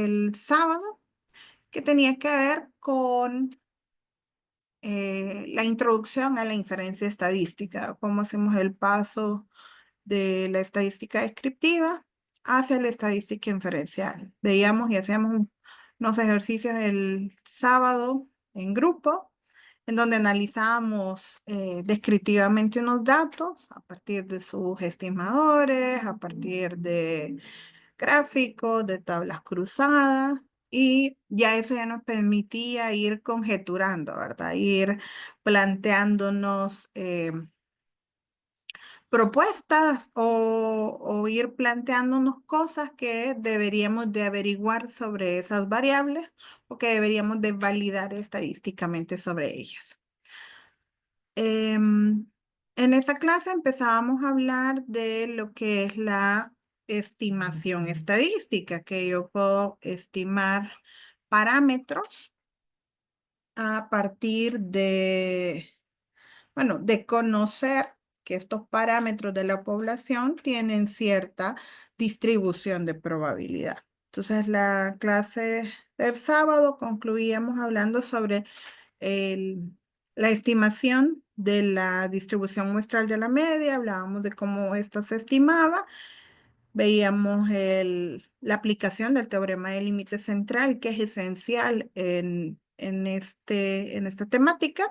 el sábado, que tenía que ver con la introducción a la inferencia estadística, cómo hacemos el paso de la estadística descriptiva hacia la estadística inferencial. Veíamos y hacíamos unos ejercicios el sábado en grupo, en donde analizábamos descriptivamente unos datos a partir de sus estimadores, a partir de gráficos, de tablas cruzadas, y ya eso ya nos permitía ir conjeturando, ¿verdad? Ir planteándonos propuestas o ir planteándonos cosas que deberíamos de averiguar sobre esas variables o que deberíamos de validar estadísticamente sobre ellas. En esa clase empezábamos a hablar de lo que es la estimación estadística, que yo puedo estimar parámetros a partir de, bueno, de conocer que estos parámetros de la población tienen cierta distribución de probabilidad. Entonces, la clase del sábado concluíamos hablando sobre la estimación de la distribución muestral de la media, hablábamos de cómo esta se estimaba, veíamos la aplicación del teorema del límite central, que es esencial en esta temática,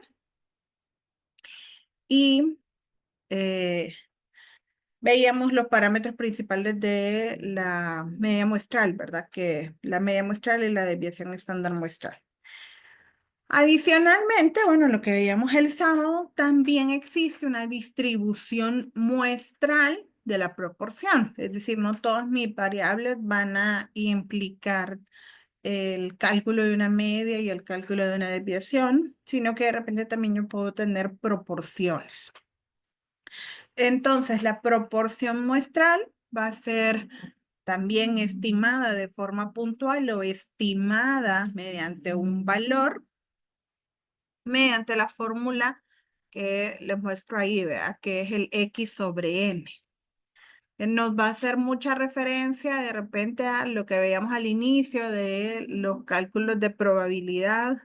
y veíamos los parámetros principales de la media muestral, ¿verdad? Que la media muestral y la desviación estándar muestral. Adicionalmente, bueno, lo que veíamos el sábado, también existe una distribución muestral de la proporción. Es decir, no todas mis variables van a implicar el cálculo de una media y el cálculo de una desviación, sino que de repente también yo puedo tener proporciones. Entonces, la proporción muestral va a ser también estimada de forma puntual o estimada mediante un valor, mediante la fórmula que les muestro ahí, ¿verdad? Que es el X sobre N. Nos va a hacer mucha referencia de repente a lo que veíamos al inicio de los cálculos de probabilidad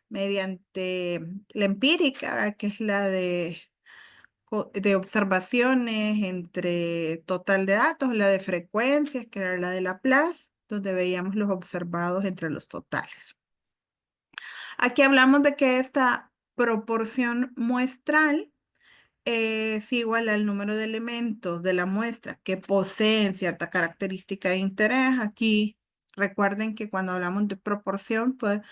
mediante la empírica, ¿verdad? Que es la de observaciones entre total de datos, la de frecuencias, que era la de Laplace, donde veíamos los observados entre los totales. Aquí hablamos de que esta proporción muestral es igual al número de elementos de la muestra que poseen cierta característica de interés. Aquí recuerden que cuando hablamos de proporción, pues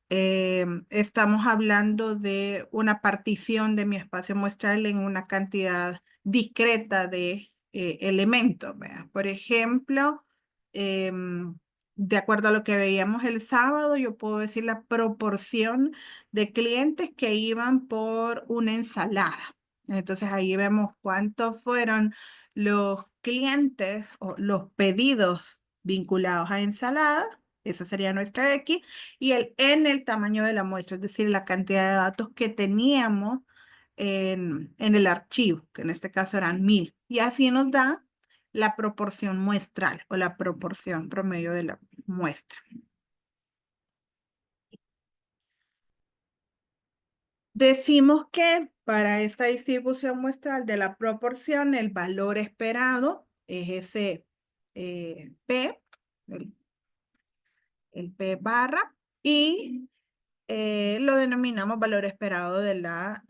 estamos hablando de una partición de mi espacio muestral en una cantidad discreta de elementos, ¿verdad? Por ejemplo, de acuerdo a lo que veíamos el sábado, yo puedo decir la proporción de clientes que iban por una ensalada. Entonces ahí vemos cuántos fueron los clientes o los pedidos vinculados a ensalada. Esa sería nuestra X. Y el N, el tamaño de la muestra, es decir, la cantidad de datos que teníamos en el archivo, que en este caso eran 1000. Y así nos da la proporción muestral o la proporción promedio de la muestra. Decimos que para esta distribución muestral de la proporción, el valor esperado es ese P, el P barra, y lo denominamos valor esperado de la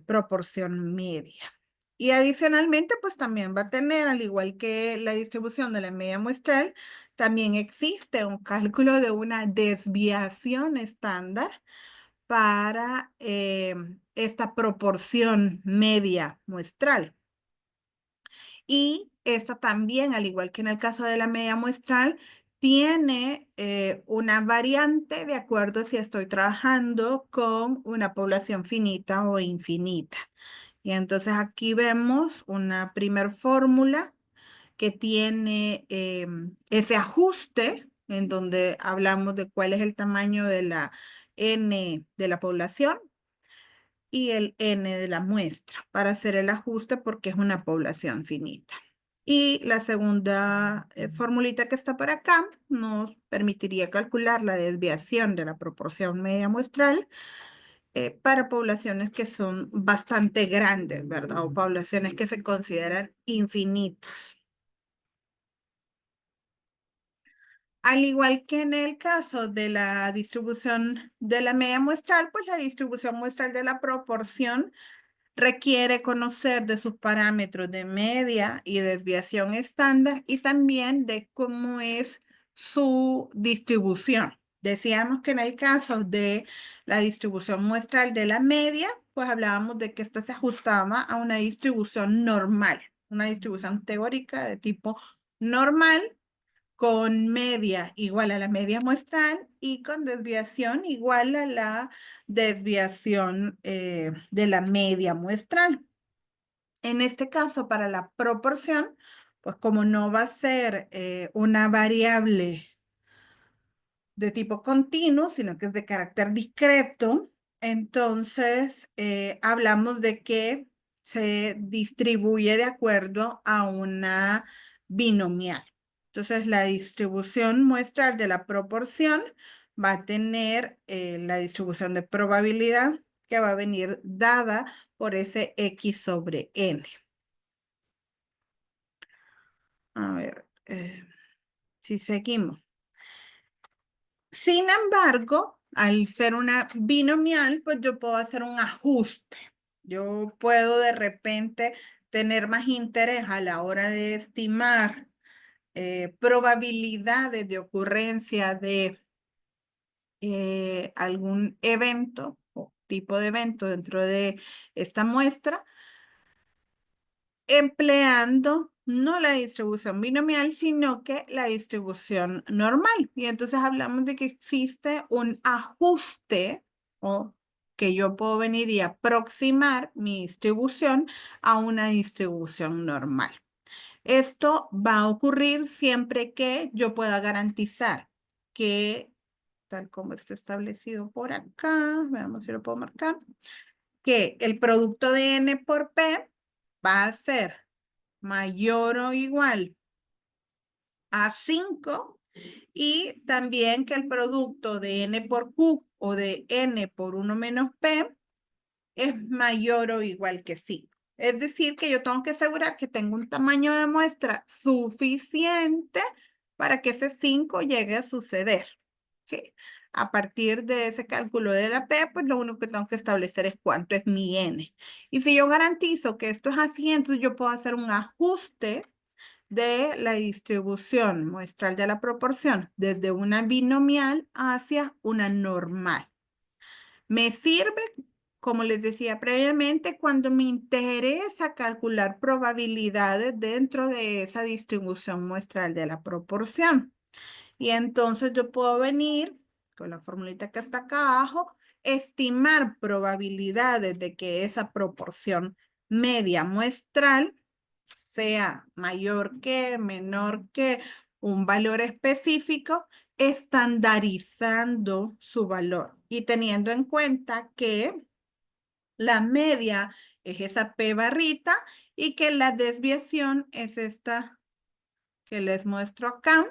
proporción media. Y adicionalmente, pues también va a tener, al igual que la distribución de la media muestral, también existe un cálculo de una desviación estándar para esta proporción media muestral. Y esta también, al igual que en el caso de la media muestral, tiene una variante de acuerdo si estoy trabajando con una población finita o infinita. Y entonces aquí vemos una primer fórmula que tiene ese ajuste en donde hablamos de cuál es el tamaño de la N de la población y el N de la muestra para hacer el ajuste porque es una población finita. Y la segunda formulita que está por acá nos permitiría calcular la desviación de la proporción media muestral para poblaciones que son bastante grandes, ¿verdad? O poblaciones que se consideran infinitas. Al igual que en el caso de la distribución de la media muestral, pues la distribución muestral de la proporción requiere conocer de sus parámetros de media y desviación estándar y también de cómo es su distribución. Decíamos que en el caso de la distribución muestral de la media, pues hablábamos de que esta se ajustaba a una distribución normal, una distribución teórica de tipo normal con media igual a la media muestral y con desviación igual a la desviación de la media muestral. En este caso, para la proporción, pues como no va a ser una variable de tipo continuo, sino que es de carácter discreto, entonces hablamos de que se distribuye de acuerdo a una binomial. Entonces, la distribución muestral de la proporción va a tener la distribución de probabilidad que va a venir dada por ese x sobre n. A ver, si seguimos. Sin embargo, al ser una binomial, pues yo puedo hacer un ajuste. Yo puedo de repente tener más interés a la hora de estimar probabilidades de ocurrencia de algún evento o tipo de evento dentro de esta muestra empleando no la distribución binomial, sino que la distribución normal. Y entonces hablamos de que existe un ajuste o que yo puedo venir y aproximar mi distribución a una distribución normal. Esto va a ocurrir siempre que yo pueda garantizar que, tal como está establecido por acá, veamos si lo puedo marcar, que el producto de n por p va a ser mayor o igual a 5 y también que el producto de n por q o de n por 1 menos p es mayor o igual que 5. Es decir, que yo tengo que asegurar que tengo un tamaño de muestra suficiente para que ese 5 llegue a suceder. ¿Sí? A partir de ese cálculo de la P, pues lo único que tengo que establecer es cuánto es mi N. Y si yo garantizo que esto es así, entonces yo puedo hacer un ajuste de la distribución muestral de la proporción desde una binomial hacia una normal. Me sirve, como les decía previamente, cuando me interesa calcular probabilidades dentro de esa distribución muestral de la proporción. Y entonces yo puedo venir con la formulita que está acá abajo, estimar probabilidades de que esa proporción media muestral sea mayor que, menor que un valor específico, estandarizando su valor y teniendo en cuenta que la media es esa P barrita y que la desviación es esta que les muestro acá,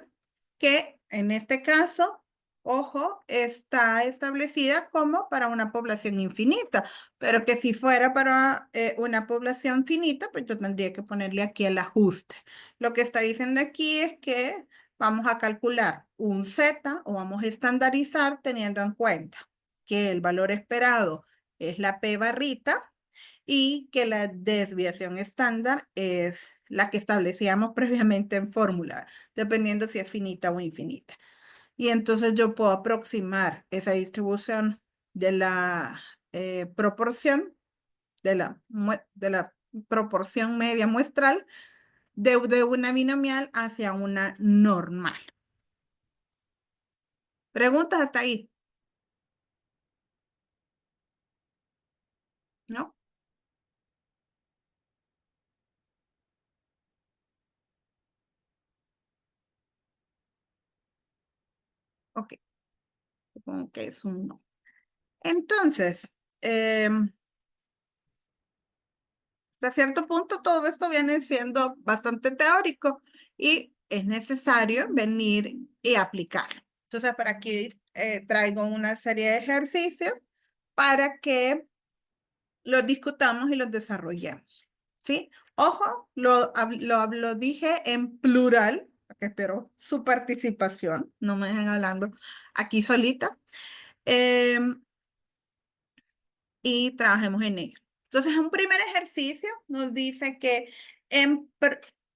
que en este caso, ojo, está establecida como para una población infinita, pero que si fuera para una población finita, pues yo tendría que ponerle aquí el ajuste. Lo que está diciendo aquí es que vamos a calcular un Z o vamos a estandarizar teniendo en cuenta que el valor esperado es la P barrita, y que la desviación estándar es la que establecíamos previamente en fórmula, dependiendo si es finita o infinita. Y entonces yo puedo aproximar esa distribución de la proporción, de la proporción media muestral de una binomial hacia una normal. ¿Preguntas hasta ahí? ¿No? Ok, supongo que es un no. Entonces, hasta cierto punto todo esto viene siendo bastante teórico y es necesario venir y aplicarlo. Entonces, para aquí traigo una serie de ejercicios para que los discutamos y los desarrollemos, ¿sí? Ojo, lo dije en plural, porque espero su participación, no me dejen hablando aquí solita. Em, y trabajemos en ello. Entonces, un primer ejercicio nos dice que en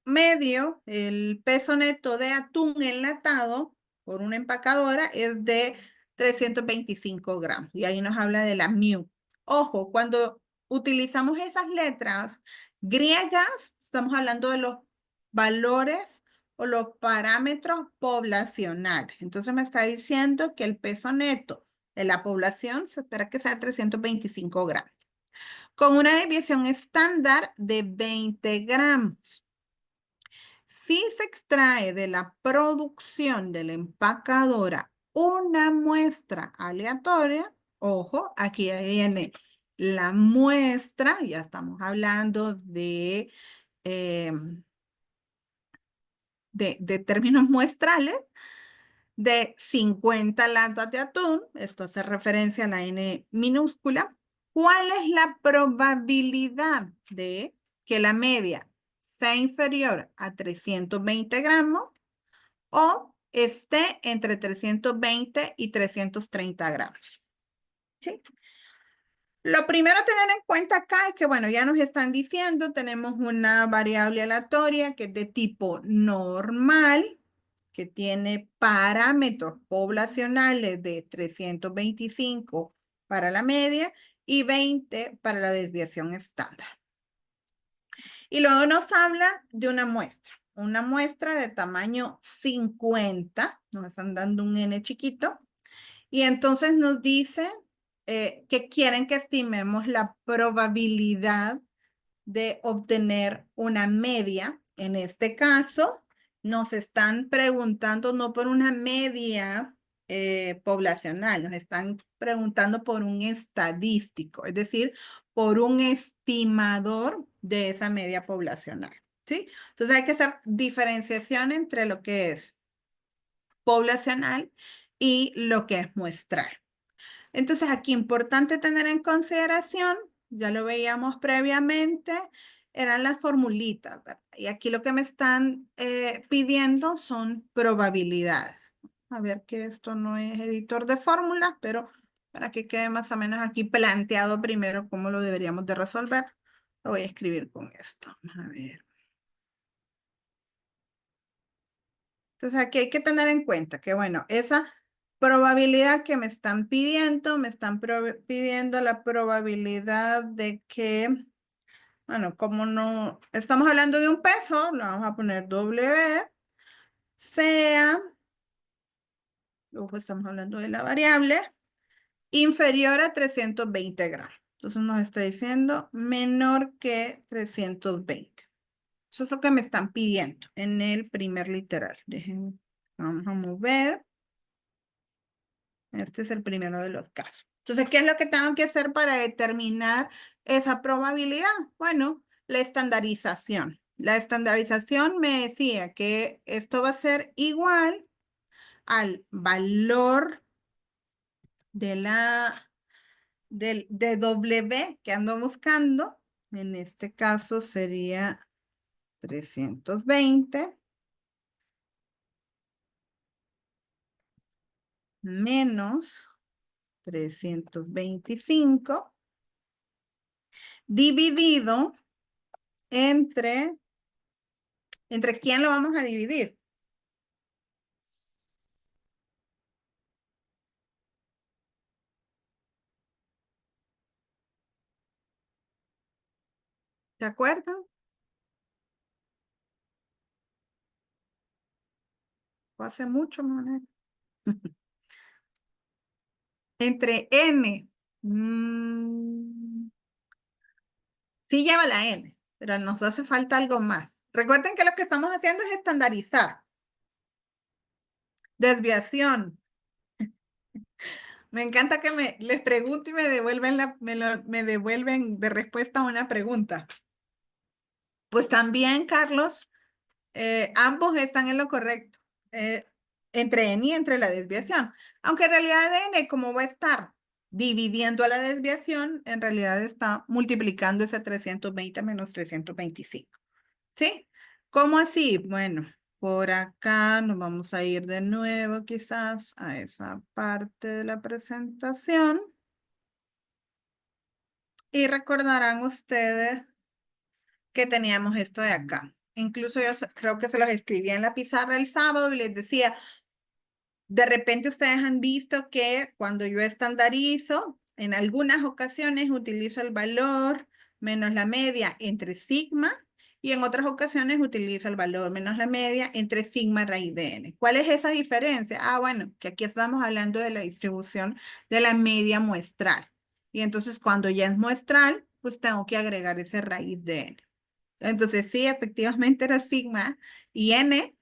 medio el peso neto de atún enlatado por una empacadora es de 325 gramos. Y ahí nos habla de la mu. Ojo, cuando utilizamos esas letras griegas, estamos hablando de los valores o los parámetros poblacionales. Entonces me está diciendo que el peso neto de la población se espera que sea 325 gramos, con una desviación estándar de 20 gramos. Si se extrae de la producción de la empacadora una muestra aleatoria, ojo, aquí ya viene la muestra, ya estamos hablando de términos muestrales, de 50 latas de atún, esto hace referencia a la N minúscula. ¿Cuál es la probabilidad de que la media sea inferior a 320 gramos o esté entre 320 y 330 gramos? ¿Sí? Lo primero a tener en cuenta acá es que, bueno, ya nos están diciendo, tenemos una variable aleatoria que es de tipo normal, que tiene parámetros poblacionales de 325 para la media y 20 para la desviación estándar. Y luego nos habla de una muestra de tamaño 50, nos están dando un n chiquito, y entonces nos dicen que quieren que estimemos la probabilidad de obtener una media. En este caso, nos están preguntando no por una media poblacional, nos están preguntando por un estadístico, es decir, por un estimador de esa media poblacional, ¿sí? Entonces hay que hacer diferenciación entre lo que es poblacional y lo que es muestral. Entonces, aquí importante tener en consideración, ya lo veíamos previamente, eran las formulitas, ¿verdad? Y aquí lo que me están pidiendo son probabilidades. A ver que esto no es editor de fórmulas, pero para que quede más o menos aquí planteado primero cómo lo deberíamos de resolver, lo voy a escribir con esto. A ver. Entonces aquí hay que tener en cuenta que, bueno, esa probabilidad que me están pidiendo pidiendo la probabilidad de que, bueno, como no estamos hablando de un peso, lo vamos a poner W, sea, luego estamos hablando de la variable, inferior a 320 gramos. Entonces nos está diciendo menor que 320. Eso es lo que me están pidiendo en el primer literal. Vamos a mover. Este es el primero de los casos. Entonces, ¿qué es lo que tengo que hacer para determinar esa probabilidad? Bueno, la estandarización. La estandarización me decía que esto va a ser igual al valor de W que ando buscando. En este caso sería 320 menos 325 dividido ¿entre quién lo vamos a dividir? ¿Se acuerdan? Fue hace mucho, Manuel. Entre N. Sí lleva la N, pero nos hace falta algo más. Recuerden que lo que estamos haciendo es estandarizar. Desviación. Me encanta que les pregunto y me devuelven, me devuelven de respuesta a una pregunta. Pues también, Carlos, ambos están en lo correcto, eh, entre n y entre la desviación. Aunque en realidad n, como va a estar dividiendo a la desviación, en realidad está multiplicando ese 320 menos 325. ¿Sí? ¿Cómo así? Bueno, por acá nos vamos a ir de nuevo quizás a esa parte de la presentación. Y recordarán ustedes que teníamos esto de acá. Incluso yo creo que se los escribía en la pizarra el sábado y les decía, de repente ustedes han visto que cuando yo estandarizo, en algunas ocasiones utilizo el valor menos la media entre sigma y en otras ocasiones utilizo el valor menos la media entre sigma raíz de n. ¿Cuál es esa diferencia? Ah, bueno, que aquí estamos hablando de la distribución de la media muestral. Y entonces cuando ya es muestral, pues tengo que agregar ese raíz de n. Entonces sí, efectivamente era sigma y n,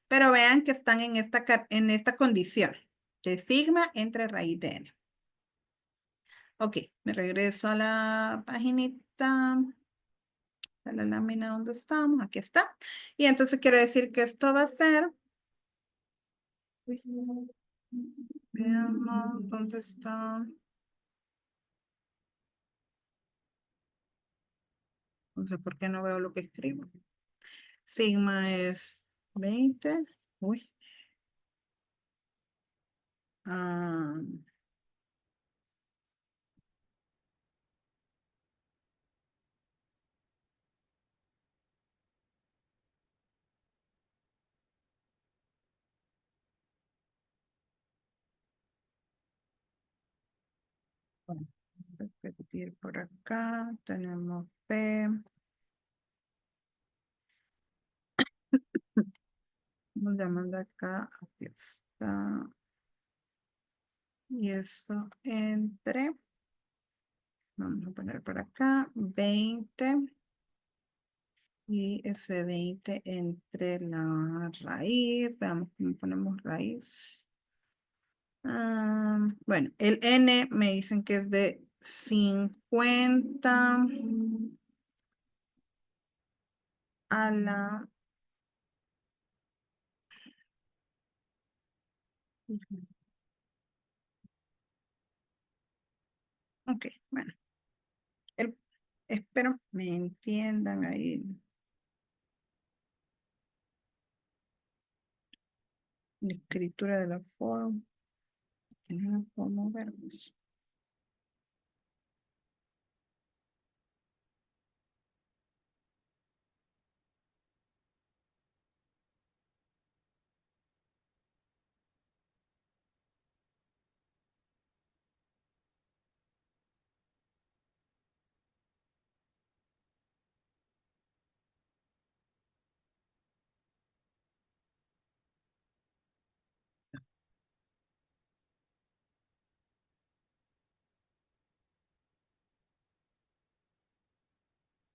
pero vean que están en esta condición de sigma entre raíz de n. Ok, me regreso a la paginita, a la lámina donde estamos, aquí está. Y entonces quiere decir que esto va a ser, veamos dónde está, no sé por qué no veo lo que escribo. Sigma es 20, uy, ah, bueno, repetir por acá, tenemos P. Vamos llamando acá, aquí está. Y eso entre, vamos a poner por acá, 20. Y ese 20 entre la raíz. Veamos cómo ponemos raíz. Bueno, el n me dicen que es de 50 a la... Ok, bueno. Espero me entiendan ahí la escritura de la forma. Que no la puedo mover, pues.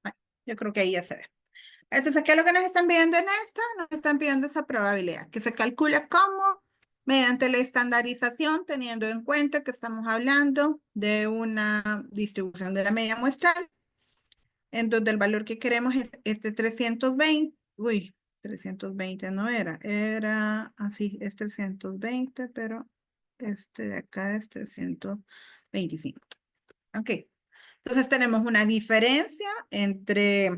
Bueno, yo creo que ahí ya se ve. Entonces, ¿qué es lo que nos están pidiendo en esta? Nos están pidiendo esa probabilidad, que se calcula como mediante la estandarización, teniendo en cuenta que estamos hablando de una distribución de la media muestral, en donde el valor que queremos es este 320. Uy, 320 no era así, es 320, pero este de acá es 325. Ok, entonces tenemos una diferencia entre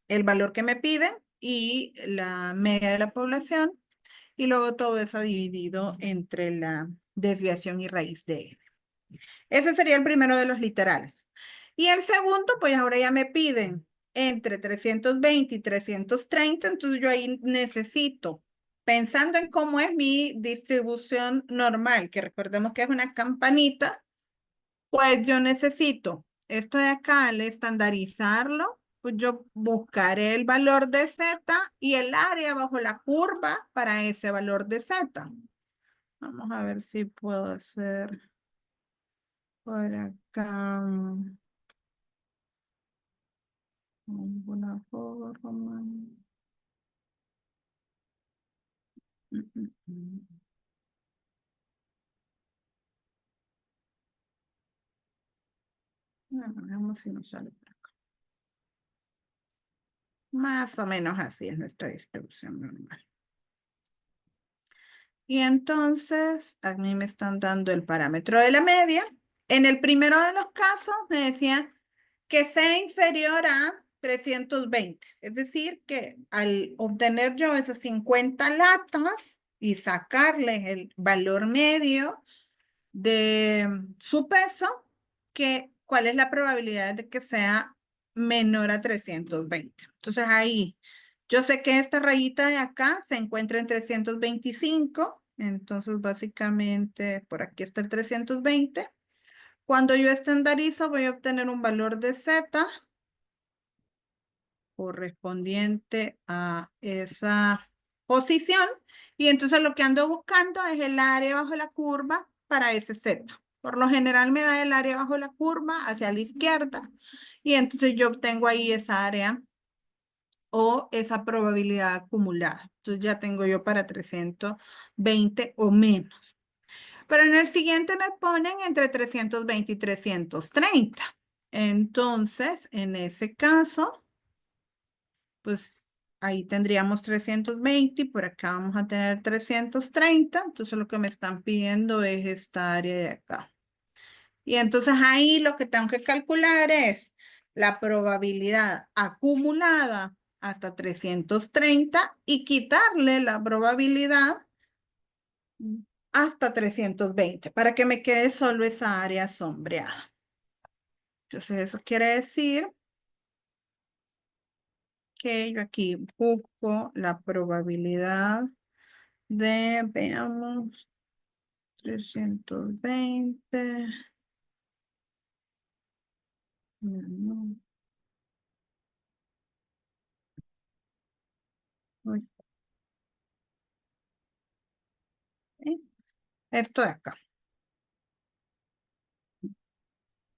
el valor que me piden y la media de la población, y luego todo eso dividido entre la desviación y raíz de n. Ese sería el primero de los literales. Y el segundo, pues ahora ya me piden entre 320 y 330, entonces yo ahí necesito, pensando en cómo es mi distribución normal, que recordemos que es una campanita, pues yo necesito esto de acá, al estandarizarlo, pues yo buscaré el valor de z y el área bajo la curva para ese valor de z. Vamos a ver si puedo hacer por acá alguna forma. Mm. Bueno, veamos si nos sale por acá. Más o menos así es nuestra distribución normal. Y entonces, a mí me están dando el parámetro de la media. En el primero de los casos me decían que sea inferior a 320. Es decir, que al obtener yo esas 50 latas y sacarles el valor medio de su peso, ¿cuál es la probabilidad de que sea menor a 320? Entonces ahí, yo sé que esta rayita de acá se encuentra en 325, entonces básicamente por aquí está el 320. Cuando yo estandarizo voy a obtener un valor de Z correspondiente a esa posición. Y entonces lo que ando buscando es el área bajo la curva para ese Z. Por lo general me da el área bajo la curva hacia la izquierda. Y entonces yo obtengo ahí esa área o esa probabilidad acumulada. Entonces ya tengo yo para 320 o menos. Pero en el siguiente me ponen entre 320 y 330. Entonces, en ese caso, pues ahí tendríamos 320 y por acá vamos a tener 330. Entonces lo que me están pidiendo es esta área de acá. Y entonces ahí lo que tengo que calcular es la probabilidad acumulada hasta 330 y quitarle la probabilidad hasta 320 para que me quede solo esa área sombreada. Entonces eso quiere decir que yo aquí busco la probabilidad de, veamos, 320. No, uy, esto de acá.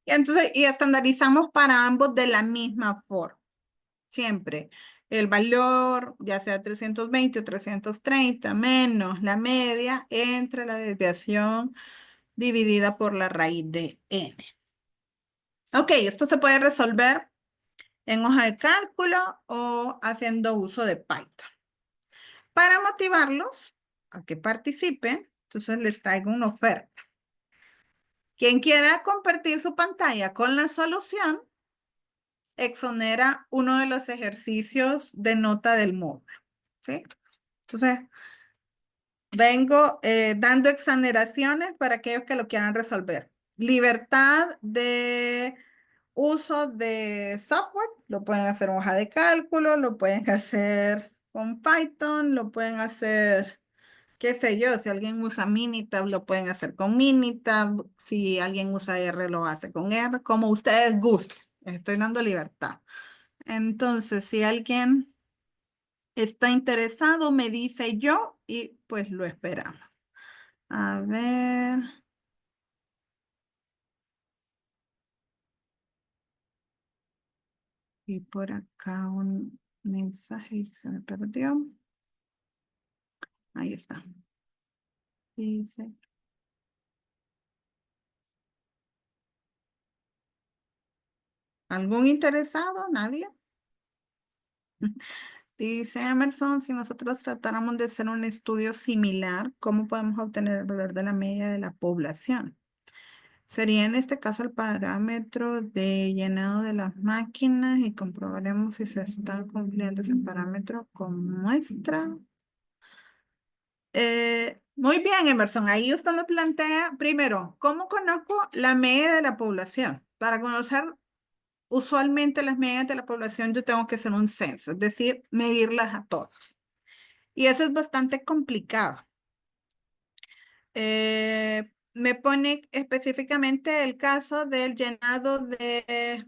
Y entonces, y estandarizamos para ambos de la misma forma. Siempre el valor, ya sea 320 o 330, menos la media entre la desviación dividida por la raíz de n. Ok, esto se puede resolver en hoja de cálculo o haciendo uso de Python. Para motivarlos a que participen, entonces les traigo una oferta. Quien quiera compartir su pantalla con la solución, exonera uno de los ejercicios de nota del módulo, ¿sí? Entonces, vengo dando exoneraciones para aquellos que lo quieran resolver. Libertad de uso de software, lo pueden hacer en hoja de cálculo, lo pueden hacer con Python, lo pueden hacer, qué sé yo, si alguien usa Minitab, lo pueden hacer con Minitab, si alguien usa R, lo hace con R, como ustedes gusten. Les estoy dando libertad. Entonces, si alguien está interesado, me dice yo y pues lo esperamos. A ver. Y por acá un mensaje que se me perdió. Ahí está. Dice. ¿Algún interesado? ¿Nadie? Dice Emerson, si nosotros tratáramos de hacer un estudio similar, ¿cómo podemos obtener el valor de la media de la población? Sería en este caso el parámetro de llenado de las máquinas y comprobaremos si se están cumpliendo ese parámetro con muestra. Muy bien, Emerson. Ahí usted me plantea, primero, ¿cómo conozco la media de la población? Para conocer usualmente las medias de la población, yo tengo que hacer un censo, es decir, medirlas a todas. Y eso es bastante complicado. Me pone específicamente el caso del llenado de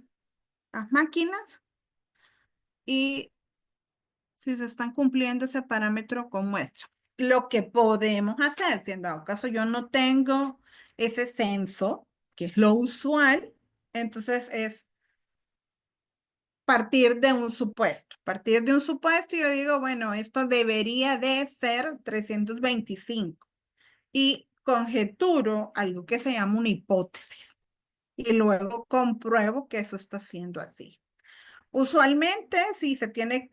las máquinas y si se están cumpliendo ese parámetro con muestra. Lo que podemos hacer, si en dado caso yo no tengo ese censo, que es lo usual, entonces es partir de un supuesto. Partir de un supuesto, yo digo, bueno, esto debería de ser 325. Y conjeturo algo que se llama una hipótesis. Y luego compruebo que eso está siendo así. Usualmente, si se tiene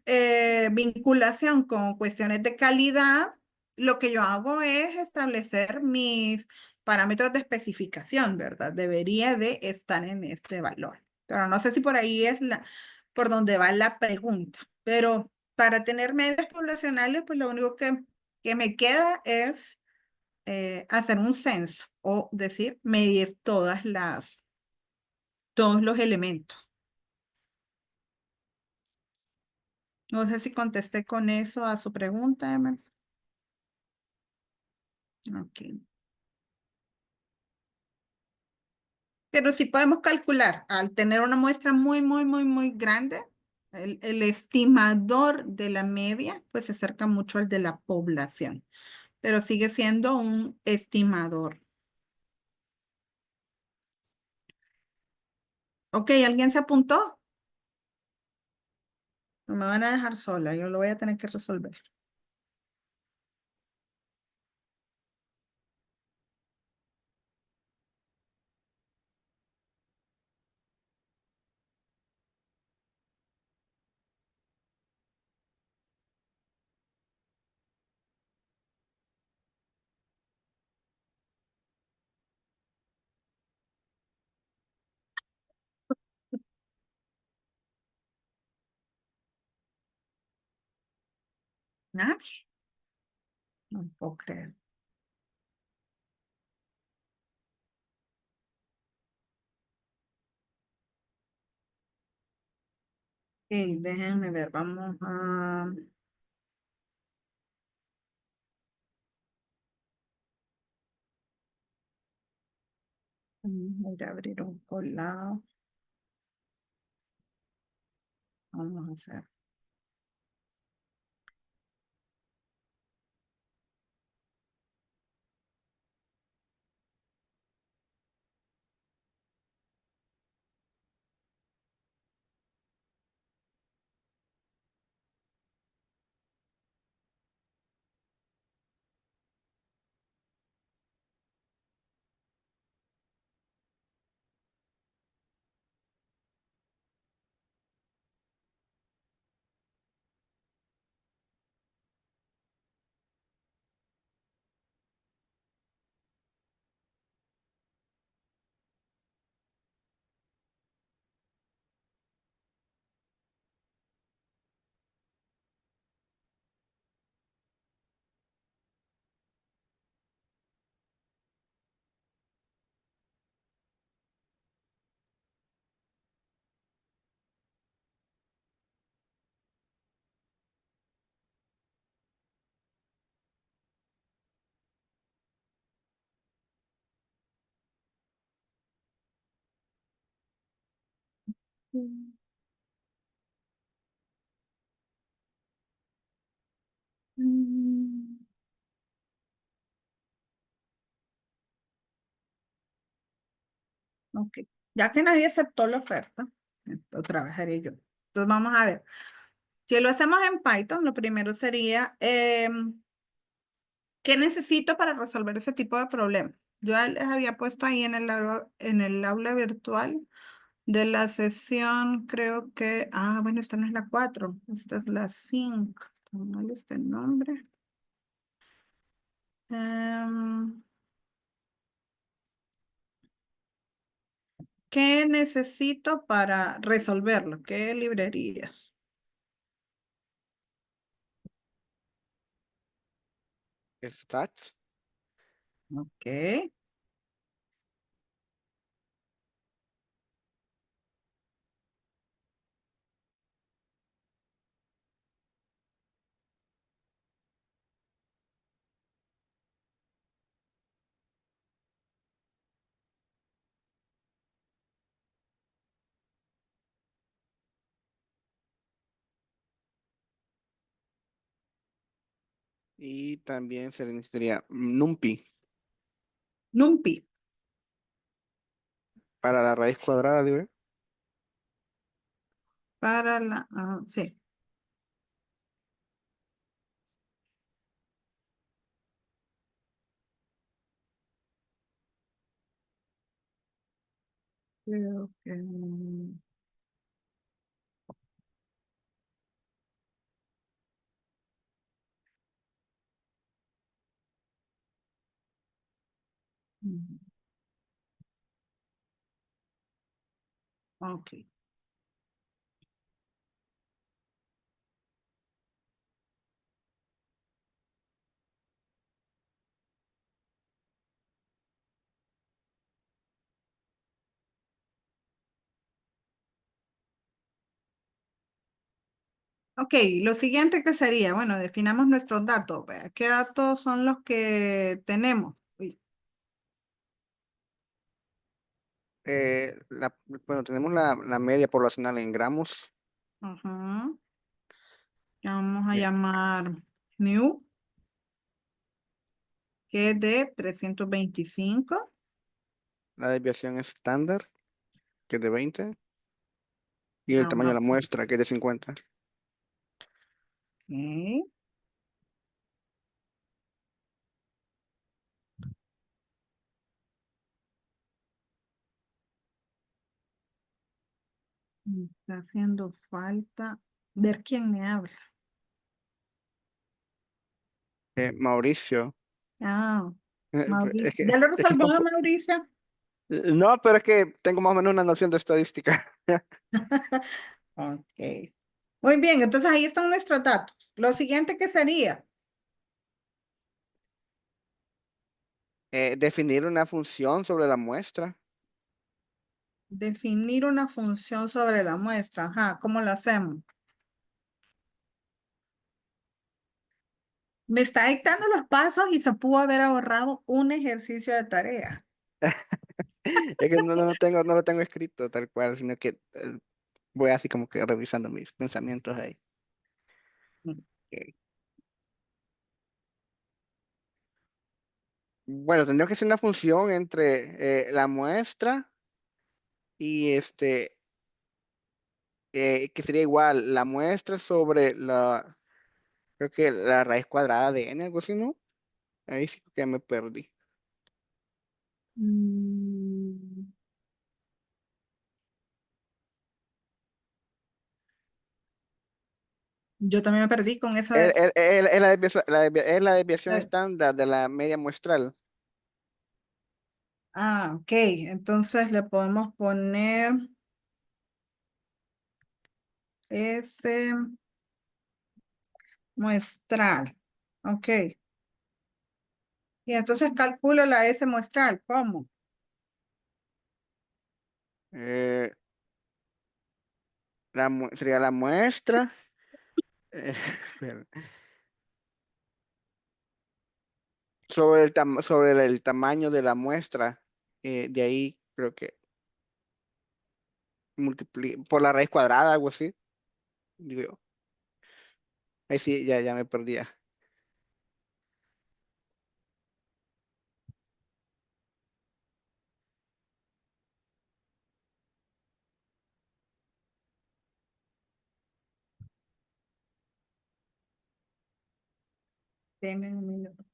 vinculación con cuestiones de calidad, lo que yo hago es establecer mis parámetros de especificación, ¿verdad? Debería de estar en este valor. Pero no sé si por ahí es por donde va la pregunta. Pero para tener medias poblacionales, pues lo único que me queda es hacer un censo o decir, medir todos los elementos. No sé si contesté con eso a su pregunta, Emerson. Ok. Pero sí podemos calcular, al tener una muestra muy grande, el estimador de la media, pues se acerca mucho al de la población, pero sigue siendo un estimador. Ok, ¿alguien se apuntó? No me van a dejar sola, yo lo voy a tener que resolver. Nadie. No puedo creer. Ok, déjenme ver, vamos a... Voy a abrir un colado. Vamos a hacer. Mm, ok. Ya que nadie aceptó la oferta, lo trabajaré yo. Entonces vamos a ver. Si lo hacemos en Python, lo primero sería, ¿qué necesito para resolver ese tipo de problema? Yo ya les había puesto ahí en el aula virtual de la sesión, creo que, bueno, esta no es la 4, esta es la 5. ¿Cuál es el nombre? Em, ¿Qué necesito para resolverlo? ¿Qué librería? Stats. Ok. Y también se le necesitaría NumPy NumPy para la raíz cuadrada, digo. para sí. Creo que, Ujú. Ok. Ok, lo siguiente que sería, bueno, definamos nuestros datos. Vea, ¿qué datos son los que tenemos? Uy, Bueno, tenemos la media poblacional en gramos. ajá. Vamos a eh, llamar new, que es de 325. la desviación estándar, que es de 20. Y el tamaño de Vamos la muestra, que es de 50. ok. Me está haciendo falta ver quién me habla. Mauricio. Ah, Es Mauricio. que, ¿Ya lo es que resolvió, Mauricio? no, pero es que tengo más o menos una noción de estadística. Ok. Muy bien, entonces ahí están nuestros datos. Lo siguiente que sería Definir una función sobre la muestra. definir una función sobre la muestra. Ajá, ¿cómo lo hacemos? Me está dictando los pasos y se pudo haber ahorrado un ejercicio de tarea. Es que no lo tengo escrito tal cual, sino que voy así como que revisando mis pensamientos ahí. Ok. Bueno, tendría que ser una función entre la muestra y que sería igual, la muestra sobre creo que la raíz cuadrada de n, algo así, ¿no? Ahí sí que me perdí. Mm, yo también me perdí con eso de... Es es la desviación de- estándar de la media muestral. Ah, ok. Entonces le podemos poner ese muestral. Ok. Y entonces calculo la S muestral. ¿Cómo? Eh, sería la muestra. eh, espera, sobre el tamaño de la muestra. De ahí creo que por la raíz cuadrada, algo así. Digo yo. Ahí sí, ya me perdía. Deme un minuto.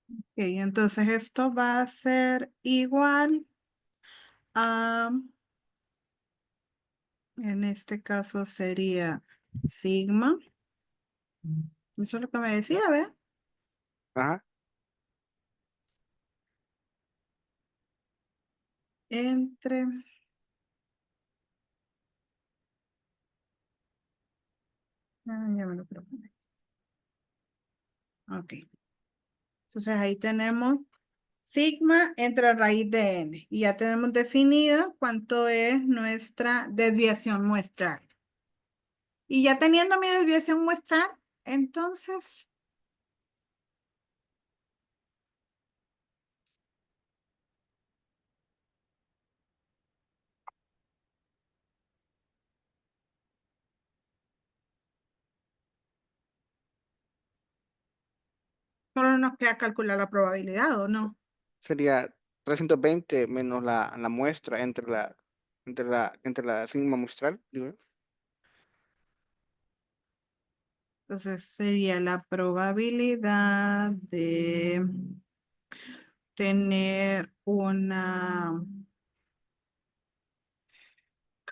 Ok, entonces esto va a ser igual a, en este caso sería sigma. Eso es lo que me decía, ¿ve? Ajá. Entre, ya me lo propone. Ok, entonces ahí tenemos sigma entre raíz de n. Y ya tenemos definida cuánto es nuestra desviación muestral. Y ya teniendo mi desviación muestral, entonces solo nos queda calcular la probabilidad, ¿o no? Sería 320 menos la muestra entre la sigma muestral, digo yo. Entonces sería la probabilidad de tener una,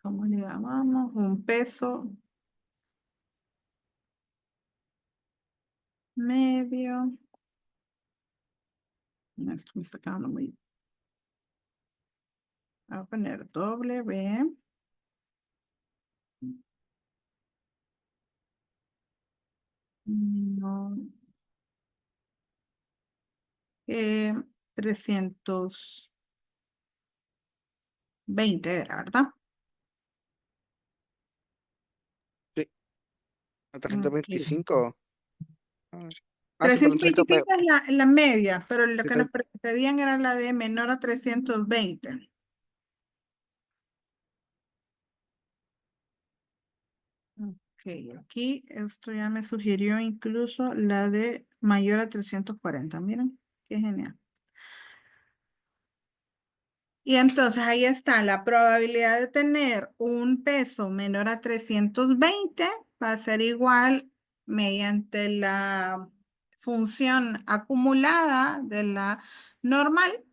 ¿cómo le llamamos? Un peso medio. No, esto me está quedando muy. Voy a poner W. No. 320 era, ¿verdad? Sí, a Ok. 325. Ah, sí, perdón, 325 es la media, pero lo que nos 300. pedían era la de menor a 320. Ok, aquí esto ya me sugirió incluso la de mayor a 340. Miren, qué genial. Y entonces ahí está la probabilidad de tener un peso menor a 320 va a ser igual mediante la función acumulada de la normal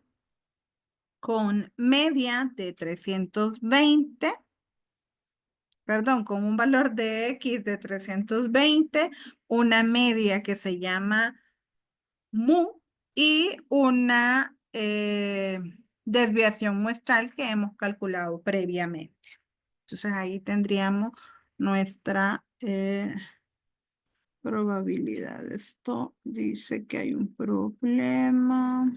con media de 320, perdón, con un valor de X de 320, una media que se llama mu y una desviación muestral que hemos calculado previamente. Entonces ahí tendríamos nuestra probabilidad. Esto dice que hay un problema.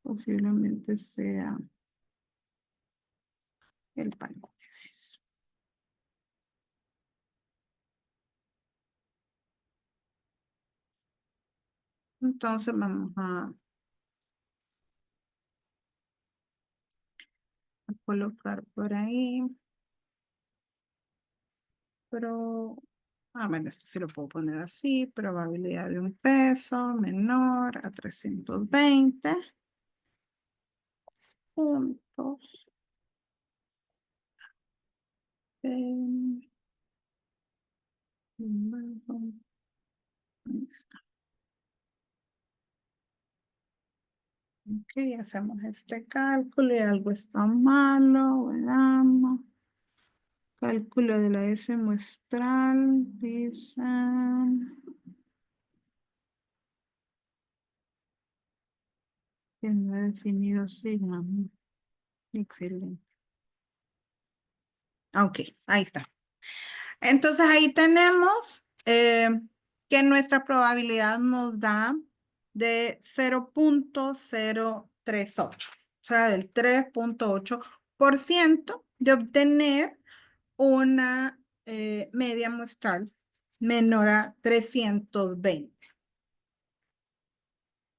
Posiblemente sea el paréntesis. Entonces vamos a colocar por ahí. Pero, bueno, esto sí lo puedo poner así. Probabilidad de un peso menor a 320 puntos. Ahí está. Ok, hacemos este cálculo y algo está malo. Veamos. Cálculo de la S muestral. Dicen que no he definido sigma. Excelente. Ok, ahí está. Entonces ahí tenemos que nuestra probabilidad nos da de 0,038, o sea, del 3,8% de obtener una media muestral menor a 320.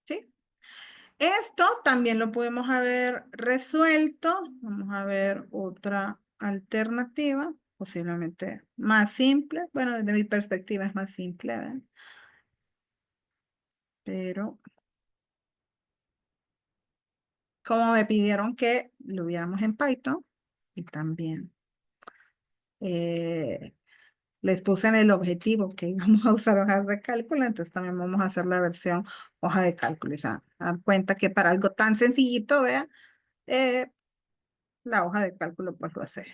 ¿Sí? Esto también lo podemos haber resuelto. Vamos a ver otra alternativa, posiblemente más simple. Bueno, desde mi perspectiva es más simple, ¿verdad? Pero como me pidieron que lo viéramos en Python, y también eh, les puse en el objetivo que íbamos a usar hojas de cálculo, entonces también vamos a hacer la versión hoja de cálculo. Y se van a dar cuenta que para algo tan sencillito, vea, la hoja de cálculo pues lo hace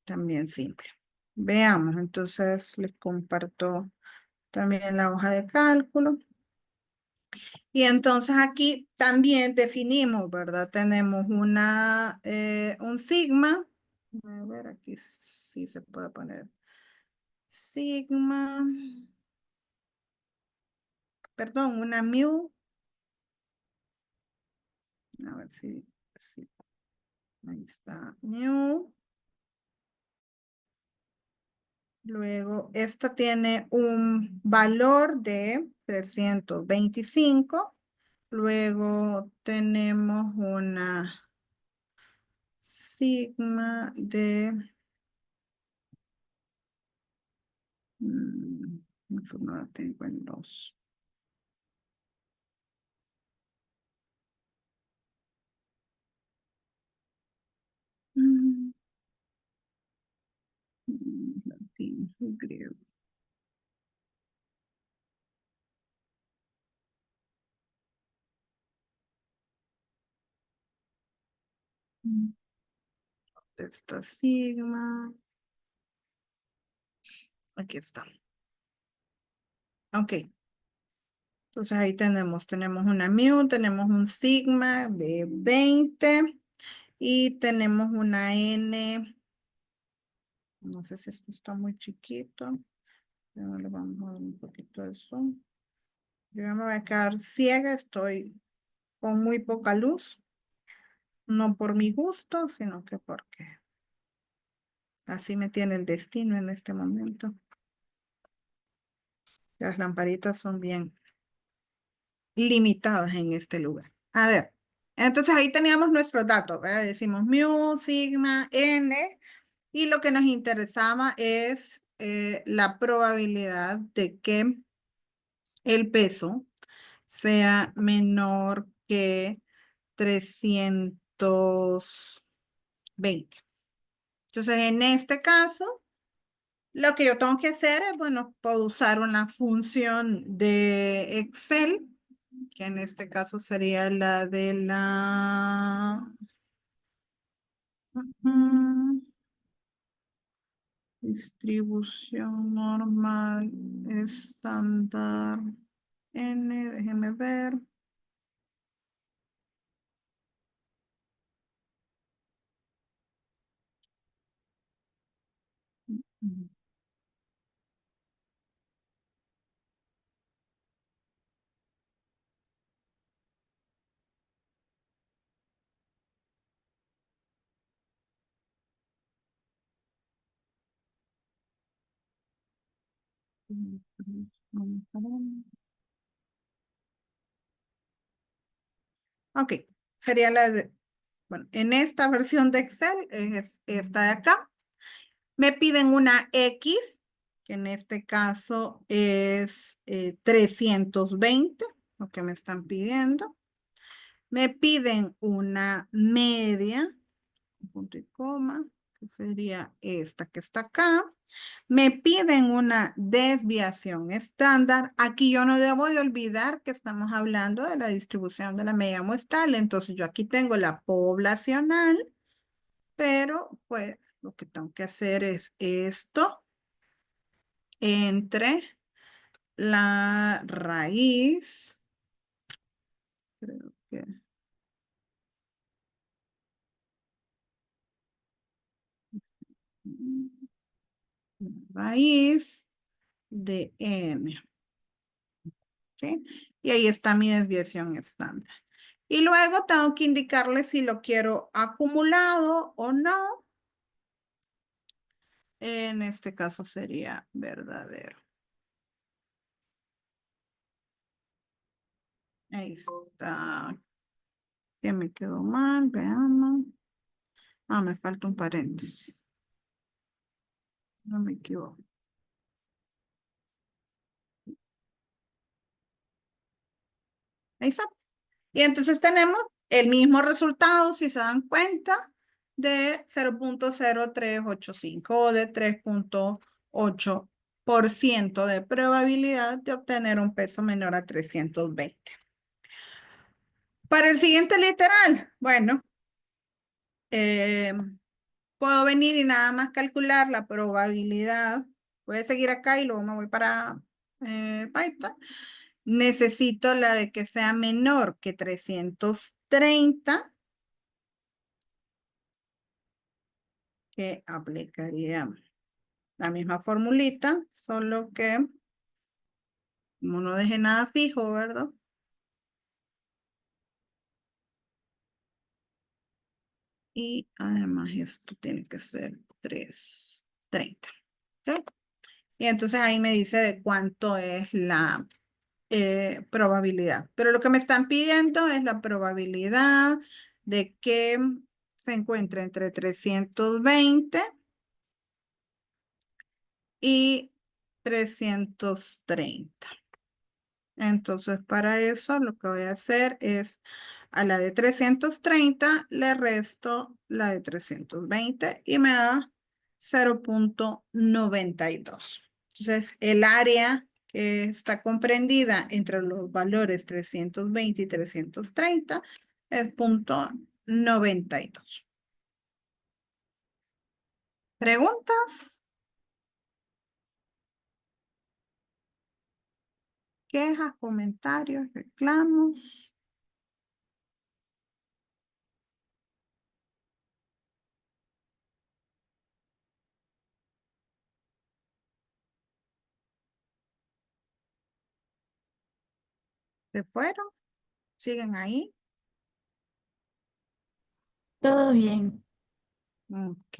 también simple. Veamos, entonces les comparto también la hoja de cálculo. Y entonces aquí también definimos, ¿verdad? Tenemos un sigma. A ver, aquí sí se puede poner sigma. Perdón, una mu. A ver si ahí está mu. Luego, esta tiene un valor de 325. Luego tenemos una sigma de... eso no la tengo en 2. Latín y griego. Esta sigma. Aquí está. Ok. Entonces ahí tenemos una mu, tenemos un sigma de 20 y tenemos una n. No sé si esto está muy chiquito. Pero le vamos a dar un poquito de zoom. Yo ya me voy a quedar ciega, estoy con muy poca luz. No por mi gusto, sino que porque así me tiene el destino en este momento. Las lamparitas son bien limitadas en este lugar. A ver, entonces ahí teníamos nuestros datos, ¿verdad? Decimos mu, sigma, n, y lo que nos interesaba es la probabilidad de que el peso sea menor que 320. Entonces, en este caso, lo que yo tengo que hacer es, bueno, puedo usar una función de Excel, que en este caso sería la de la distribución normal estándar n, déjeme ver. Ok, sería la de, bueno, en esta versión de Excel es esta de acá. Me piden una X, que en este caso es 320, lo que me están pidiendo. Me piden una media, punto y coma, que sería esta que está acá. Me piden una desviación estándar. Aquí yo no debo de olvidar que estamos hablando de la distribución de la media muestral. Entonces yo aquí tengo la poblacional, pero pues lo que tengo que hacer es esto entre la raíz. Creo que raíz de n. ¿Sí? Y ahí está mi desviación estándar. Y luego tengo que indicarle si lo quiero acumulado o no. En este caso sería verdadero. Ahí está. ¿Qué me quedó mal? Veamos. Ah, me falta un paréntesis. No me equivoco. Ahí está. Y entonces tenemos el mismo resultado, si se dan cuenta, de 0.0385 o de 3.8% de probabilidad de obtener un peso menor a 320. Para el siguiente literal, bueno, puedo venir y nada más calcular la probabilidad. Voy a seguir acá y luego me voy para Python. Necesito la de que sea menor que 330, que aplicaría la misma formulita, solo que como no deje nada fijo, ¿verdad? Y además esto tiene que ser 330. ¿Sí? Y entonces ahí me dice de cuánto es la probabilidad. Pero lo que me están pidiendo es la probabilidad de que se encuentre entre 320 y 330. Entonces, para eso lo que voy a hacer es a la de 330 le resto la de 320 y me da 0,92. Entonces, el área que está comprendida entre los valores 320 y 330 es 0,92. ¿Preguntas? ¿Quejas? ¿Comentarios? ¿Reclamos? ¿Se fueron? ¿Siguen ahí? Todo bien. Ok.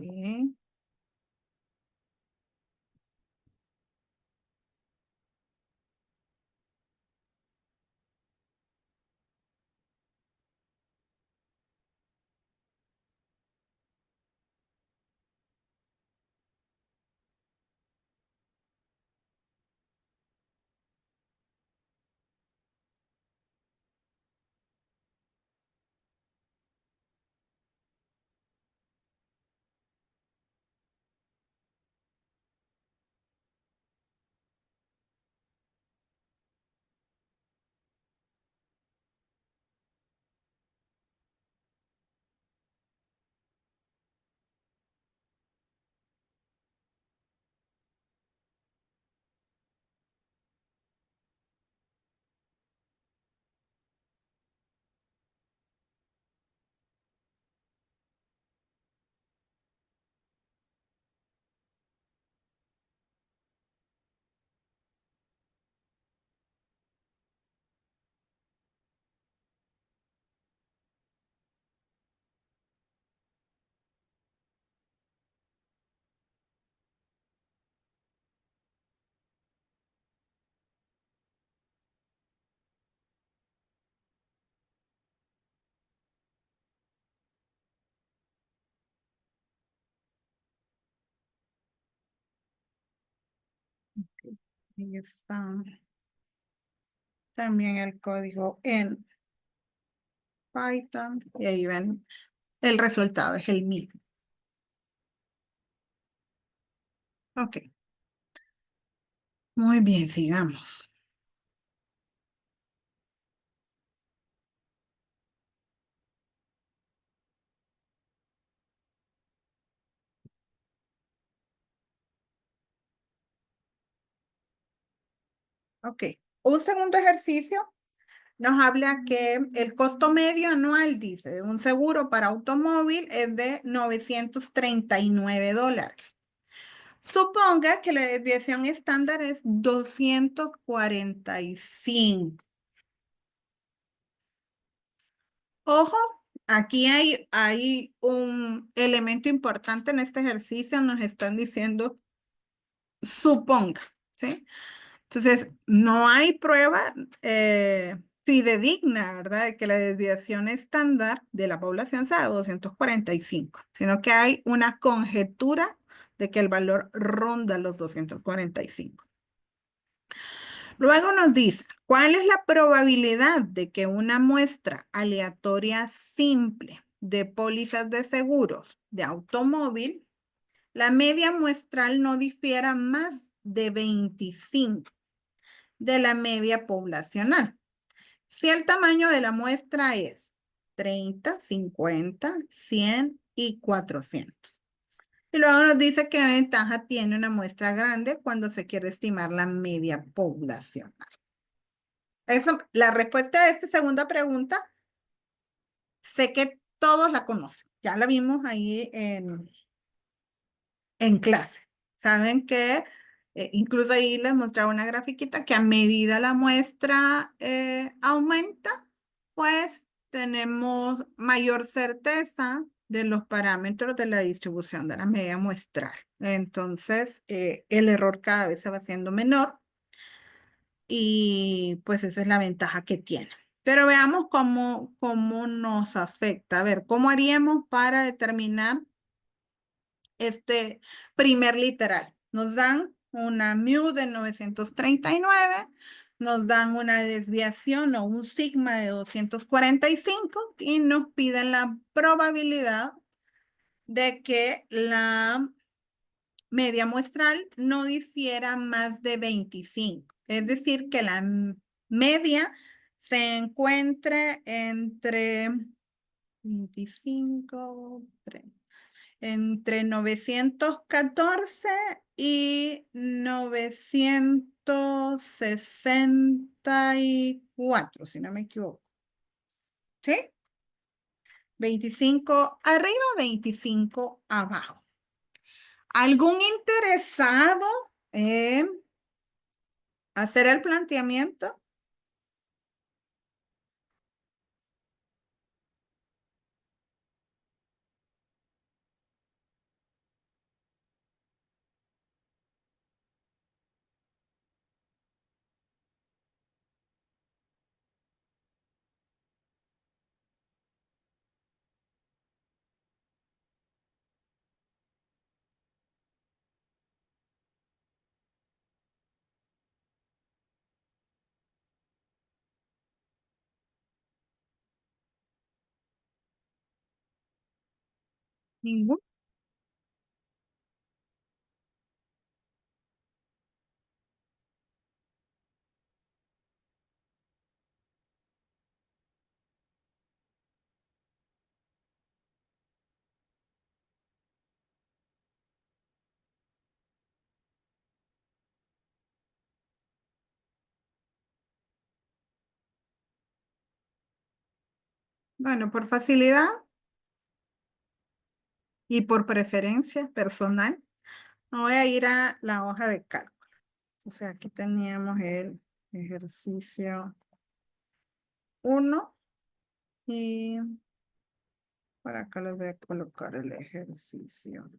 Ahí está también el código en Python y ahí ven el resultado, es el mismo. Ok, muy bien, sigamos. Ok, un segundo ejercicio nos habla que el costo medio anual, dice, de un seguro para automóvil es de $939. Suponga que la desviación estándar es 245. Ojo, aquí hay un elemento importante en este ejercicio, nos están diciendo suponga, ¿sí? Entonces, no hay prueba fidedigna, ¿verdad? De que la desviación estándar de la población sea de 245, sino que hay una conjetura de que el valor ronda los 245. Luego nos dice, ¿cuál es la probabilidad de que una muestra aleatoria simple de pólizas de seguros de automóvil, la media muestral no difiera más de 25 de la media poblacional? Si el tamaño de la muestra es 30, 50, 100 y 400. Y luego nos dice qué ventaja tiene una muestra grande cuando se quiere estimar la media poblacional. Eso, la respuesta a esta segunda pregunta, sé que todos la conocen. Ya la vimos ahí en clase. Saben que incluso ahí les mostraba una grafiquita que a medida la muestra aumenta, pues tenemos mayor certeza de los parámetros de la distribución de la media muestral. Entonces, el error cada vez se va haciendo menor y pues esa es la ventaja que tiene. Pero veamos cómo nos afecta. A ver, ¿cómo haríamos para determinar este primer literal? Nos dan una mu de 939, nos dan una desviación o un sigma de 245 y nos piden la probabilidad de que la media muestral no difiera más de 25. Es decir, que la media se encuentre entre 25, entre 914 y 964, si no me equivoco. ¿Sí? 25 arriba, 25 abajo. ¿Algún interesado en hacer el planteamiento? Ninguno. Bueno, por facilidad y por preferencia personal, me voy a ir a la hoja de cálculo. O sea, aquí teníamos el ejercicio 1 y por acá les voy a colocar el ejercicio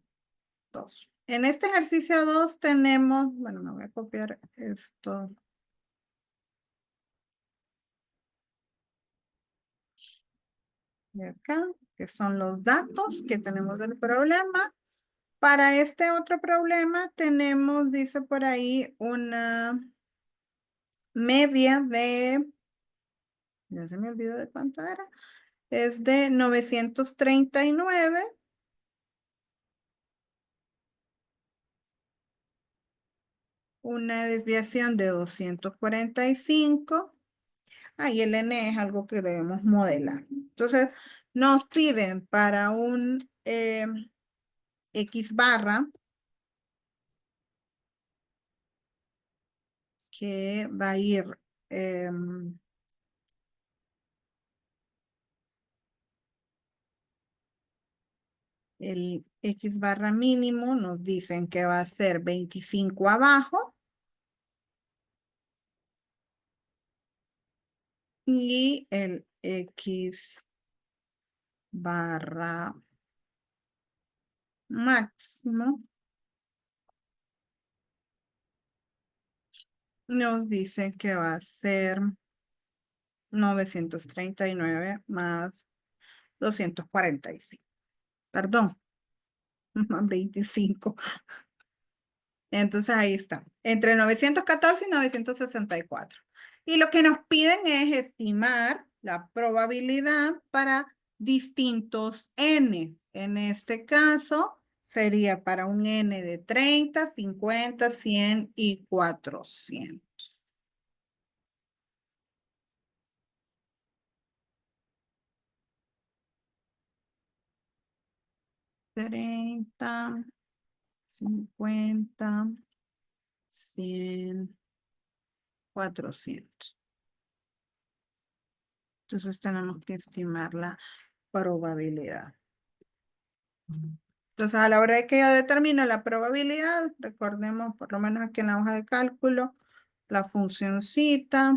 2. En este ejercicio 2 tenemos, bueno, me voy a copiar esto. De acá, que son los datos que tenemos del problema. Para este otro problema tenemos, dice por ahí, una media de, ya se me olvidó de cuánto era, es de 939. Una desviación de 245. Y el n es algo que debemos modelar. Entonces, nos piden para un x barra que va a ir el x barra mínimo, nos dicen que va a ser 25 abajo. Y el x barra máximo nos dice que va a ser 939 más 245. Perdón, más 25. Entonces ahí está, entre 914 y 964. Y lo que nos piden es estimar la probabilidad para distintos n. En este caso sería para un n de 30, 50, 100 y 400. 30, 50, 100, 400. Entonces tenemos que estimar la probabilidad. Entonces, a la hora de que yo determino la probabilidad, recordemos por lo menos aquí en la hoja de cálculo, la funcioncita.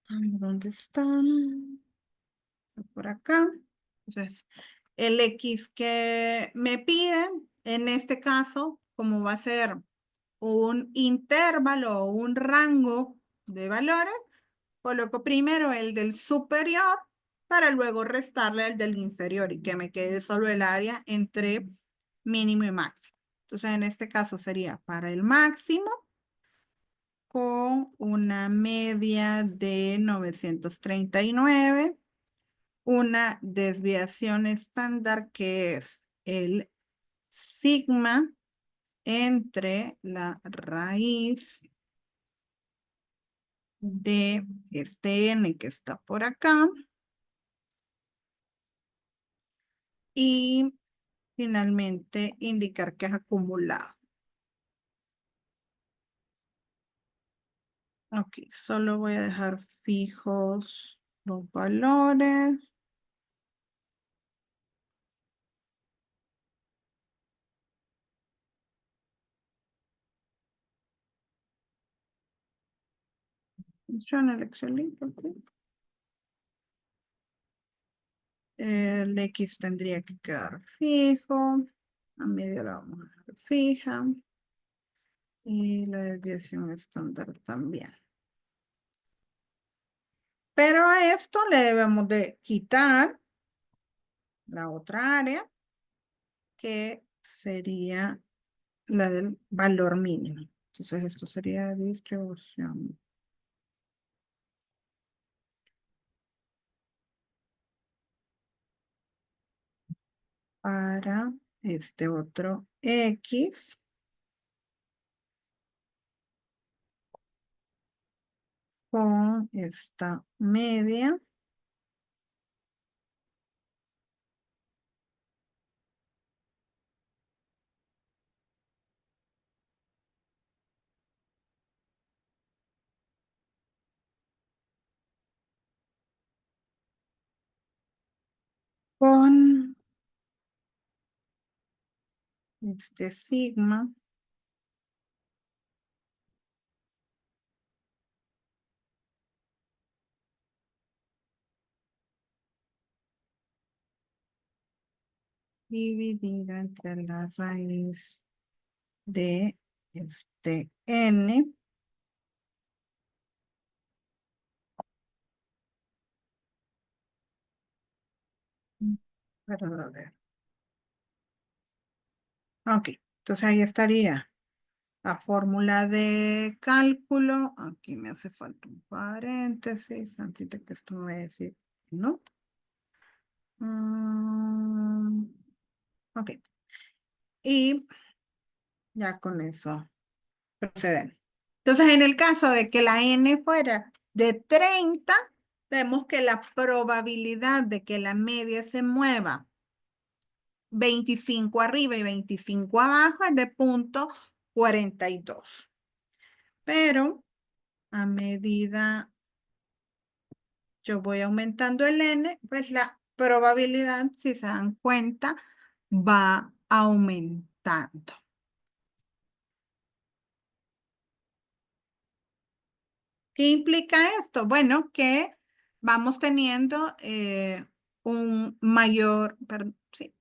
A ver, ¿dónde están? Por acá. Entonces, el X que me piden, en este caso, como va a ser un intervalo o un rango de valores, coloco primero el del superior para luego restarle al del inferior y que me quede solo el área entre mínimo y máximo. Entonces, en este caso sería para el máximo con una media de 939, una desviación estándar que es el sigma entre la raíz de este n que está por acá y finalmente indicar que es acumulado. Ok, solo voy a dejar fijos los valores. Funciona el Excelito, ok. El X tendría que quedar fijo. A media la vamos a dejar fija. Y la desviación estándar también. Pero a esto le debemos de quitar la otra área, que sería la del valor mínimo. Entonces esto sería distribución para este otro X con esta media con este sigma dividida entre la raíz de este n verdadero. Ok, entonces ahí estaría la fórmula de cálculo. Aquí me hace falta un paréntesis antes de que esto me vaya a decir, ¿no? Ok, y ya con eso procedemos. Entonces, en el caso de que la n fuera de 30, vemos que la probabilidad de que la media se mueva 25 arriba y 25 abajo es de 0.42. Pero a medida yo voy aumentando el n, pues la probabilidad, si se dan cuenta, va aumentando. ¿Qué implica esto? Bueno, que vamos teniendo un mayor, perdón, sí,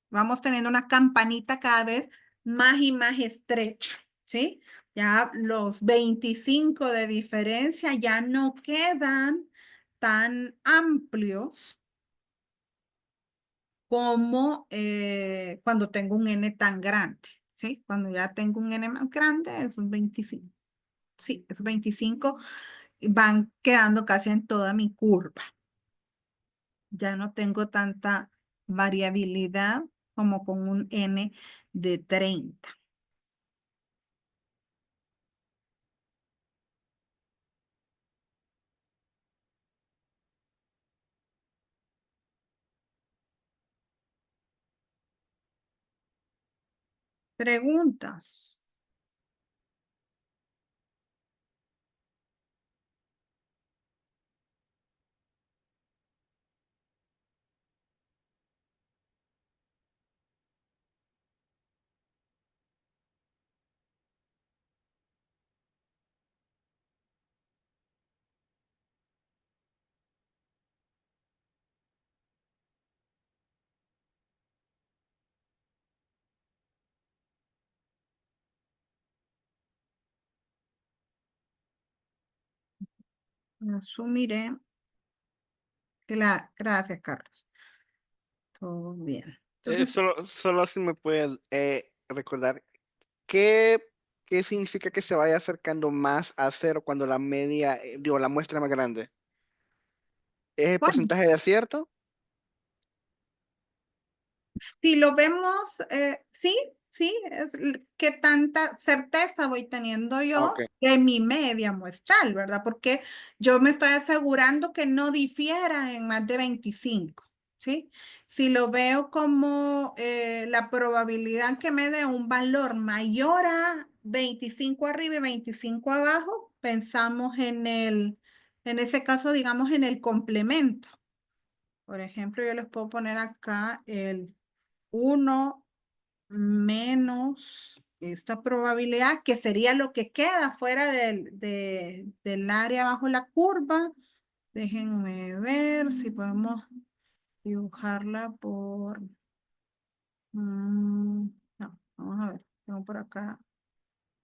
vamos teniendo una campanita cada vez más y más estrecha, ¿sí? Ya los 25 de diferencia ya no quedan tan amplios como cuando tengo un n tan grande, ¿sí? Cuando ya tengo un n más grande, es un 25. Sí, esos 25 van quedando casi en toda mi curva. Ya no tengo tanta variabilidad como con un n de 30. Preguntas. Asumiré que gracias, Carlos. Todo bien. Entonces, Solo si me puedes recordar qué, qué significa que se vaya acercando más a cero cuando la media, digo, la muestra es más grande. ¿Es el bueno, porcentaje de acierto? si lo vemos, sí, sí, qué tanta certeza voy teniendo Ok. yo de mi media muestral, ¿verdad? Porque yo me estoy asegurando que no difiera en más de 25, ¿sí? Si lo veo como la probabilidad que me dé un valor mayor a 25 arriba y 25 abajo, pensamos en ese caso, digamos, en el complemento. Por ejemplo, yo les puedo poner acá el 1 menos esta probabilidad, que sería lo que queda fuera del área bajo la curva. Déjenme ver si podemos dibujarla por... no, vamos a ver. Tengo por acá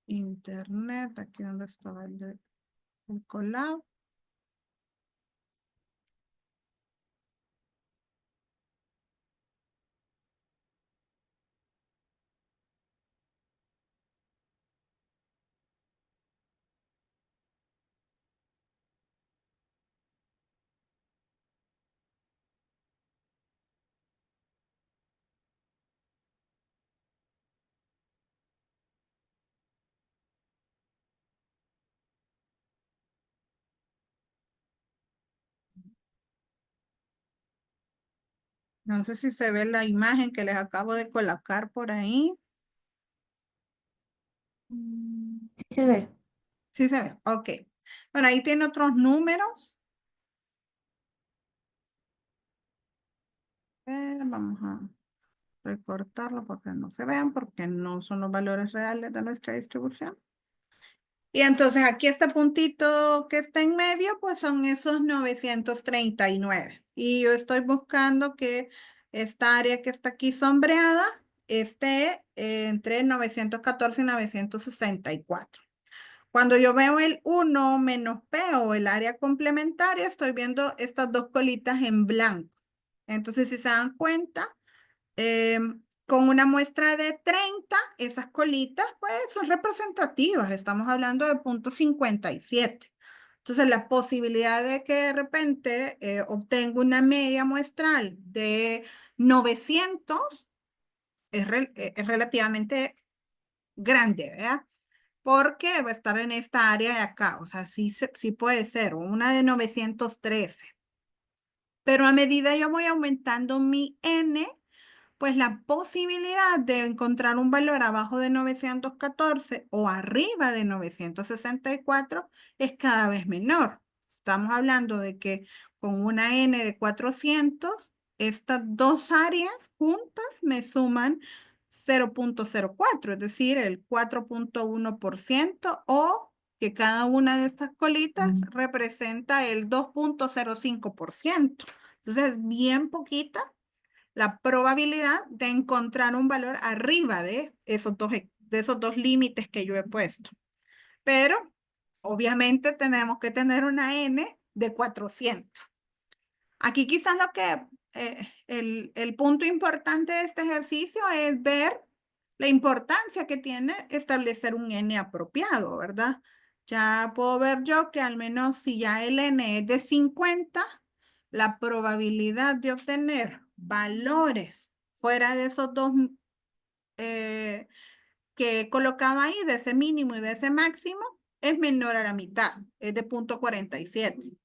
internet, aquí donde estaba el Colab. No sé si se ve la imagen que les acabo de colocar por ahí. Sí se ve. Sí se ve, ok. Bueno, ahí tiene otros números. Vamos a recortarlo para que no se vean, porque no son los valores reales de nuestra distribución. Y entonces aquí este puntito que está en medio, pues son esos 939. Y yo estoy buscando que esta área que está aquí sombreada esté entre 914 y 964. Cuando yo veo el 1 menos P o el área complementaria, estoy viendo estas dos colitas en blanco. Entonces, si se dan cuenta, con una muestra de 30, esas colitas pues son representativas. Estamos hablando de 0,57. Entonces, la posibilidad de que de repente obtenga una media muestral de 900 es relativamente grande, ¿verdad? Porque va a estar en esta área de acá. O sea, sí, sí puede ser, o una de 913. Pero a medida yo voy aumentando mi n, pues la posibilidad de encontrar un valor abajo de 914 o arriba de 964 es cada vez menor. Estamos hablando de que con una n de 400, estas dos áreas juntas me suman 0,04, es decir, el 4,1%, o que cada una de estas colitas representa el 2,05%. Entonces, es bien poquita la probabilidad de encontrar un valor arriba de esos dos límites que yo he puesto. Pero obviamente tenemos que tener una n de 400. Aquí quizás el punto importante de este ejercicio es ver la importancia que tiene establecer un n apropiado, ¿verdad? Ya puedo ver yo que al menos si ya el n es de 50, la probabilidad de obtener valores fuera de esos dos que colocaba ahí, de ese mínimo y de ese máximo, es menor a la mitad, es de 0,47.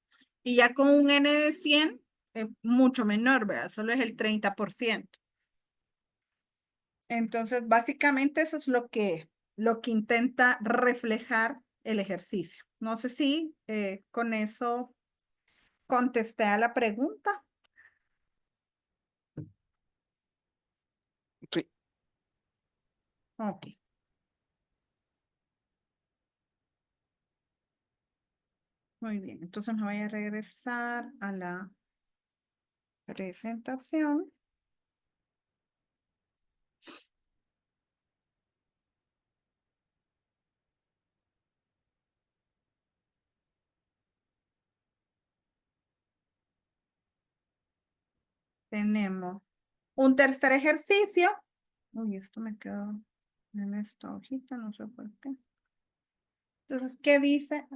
Y ya con un n de 100 es mucho menor, ¿verdad? Solo es el 30%. Entonces, básicamente eso es lo que intenta reflejar el ejercicio. No sé si con eso contesté a la pregunta. Sí. Ok, muy bien. Entonces me voy a regresar a la presentación. tenemos un tercer ejercicio. Uy, esto me quedó en esta hojita, no sé por qué. Entonces, ¿qué dice?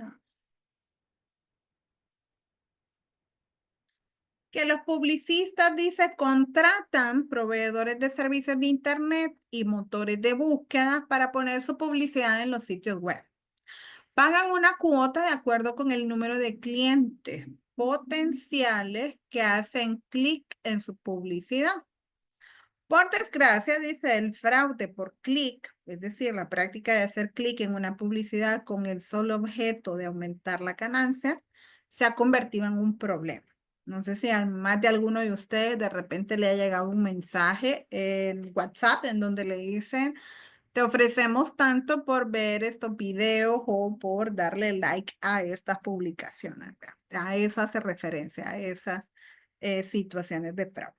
Que los publicistas, dice, contratan proveedores de servicios de Internet y motores de búsqueda para poner su publicidad en los sitios web. Pagan una cuota de acuerdo con el número de clientes potenciales que hacen clic en su publicidad. Por desgracia, dice, el fraude por clic, es decir, la práctica de hacer clic en una publicidad con el solo objeto de aumentar la ganancia, se ha convertido en un problema. No sé si a más de alguno de ustedes de repente le ha llegado un mensaje en WhatsApp en donde le dicen, te ofrecemos tanto por ver estos videos o por darle like a estas publicaciones. ¿Verdad? A eso hace referencia, a esas situaciones de fraude.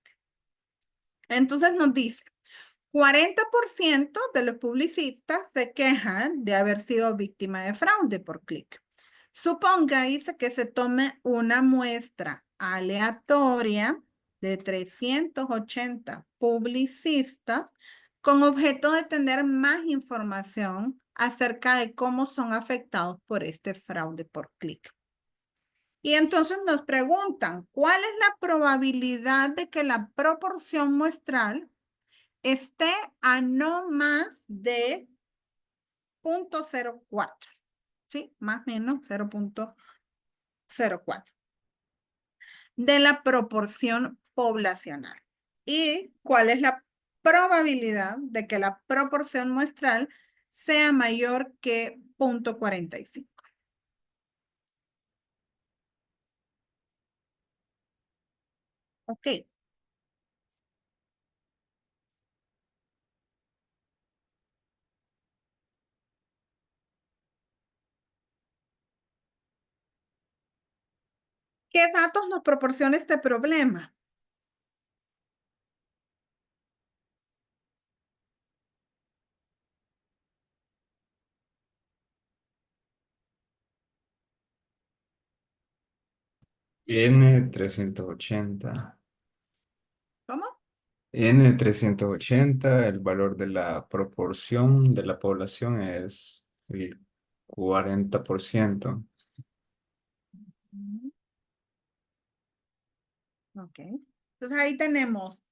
Entonces nos dice, 40% de los publicistas se quejan de haber sido víctima de fraude por clic. Suponga, dice, que se tome una muestra aleatoria de 380 publicistas con objeto de tener más información acerca de cómo son afectados por este fraude por clic. Y entonces nos preguntan, ¿cuál es la probabilidad de que la proporción muestral esté a no más de 0.04? ¿Sí? Más o menos 0.04 de la proporción poblacional. ¿Y cuál es la probabilidad de que la proporción muestral sea mayor que 0.45? Ok. ¿Qué datos nos proporciona este problema? N380. ¿Cómo? N380, el valor de la proporción de la población es el 40%. Ok. Entonces ahí tenemos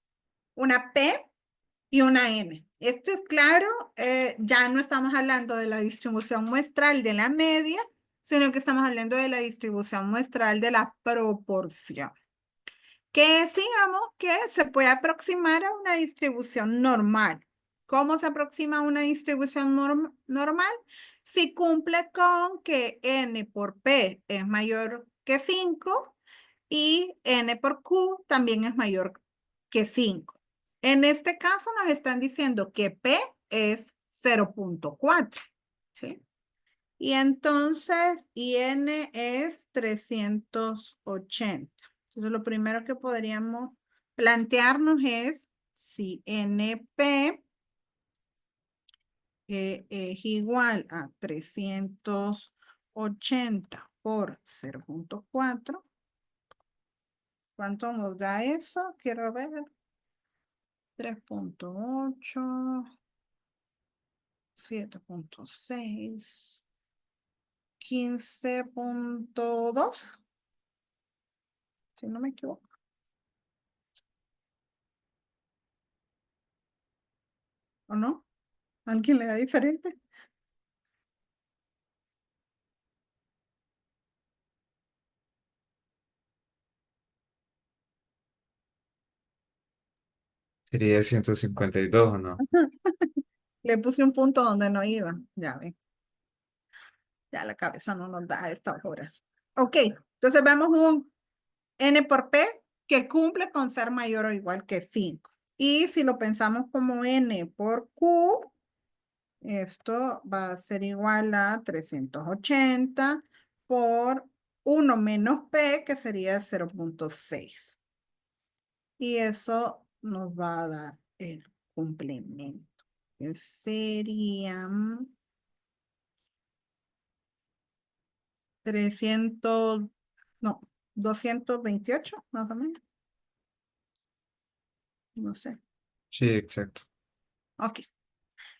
una P y una N. Esto es claro, ya no estamos hablando de la distribución muestral de la media, sino que estamos hablando de la distribución muestral de la proporción. Que decíamos que se puede aproximar a una distribución normal. ¿Cómo se aproxima a una distribución normal? Si cumple con que N por P es mayor que 5 y N por Q también es mayor que 5. En este caso nos están diciendo que P es 0.4, ¿sí? Y entonces, N es 380. Entonces, lo primero que podríamos plantearnos es si NP es igual a 380 por 0.4. ¿Cuánto nos da eso? Quiero ver. 3.8, 7.6, 15.2, si no me equivoco. ¿O no? ¿Alguien le da diferente? Sería 152, ¿o no? Le puse un punto donde no iba. Ya ven. Ya la cabeza no nos da a estas horas. Ok, entonces vemos un N por P que cumple con ser mayor o igual que 5. Y si lo pensamos como N por Q, esto va a ser igual a 380 por 1 menos P, que sería 0.6. Y eso nos va a dar el complemento, que serían 300, no, 228 más o menos. No sé. Sí, exacto. Ok.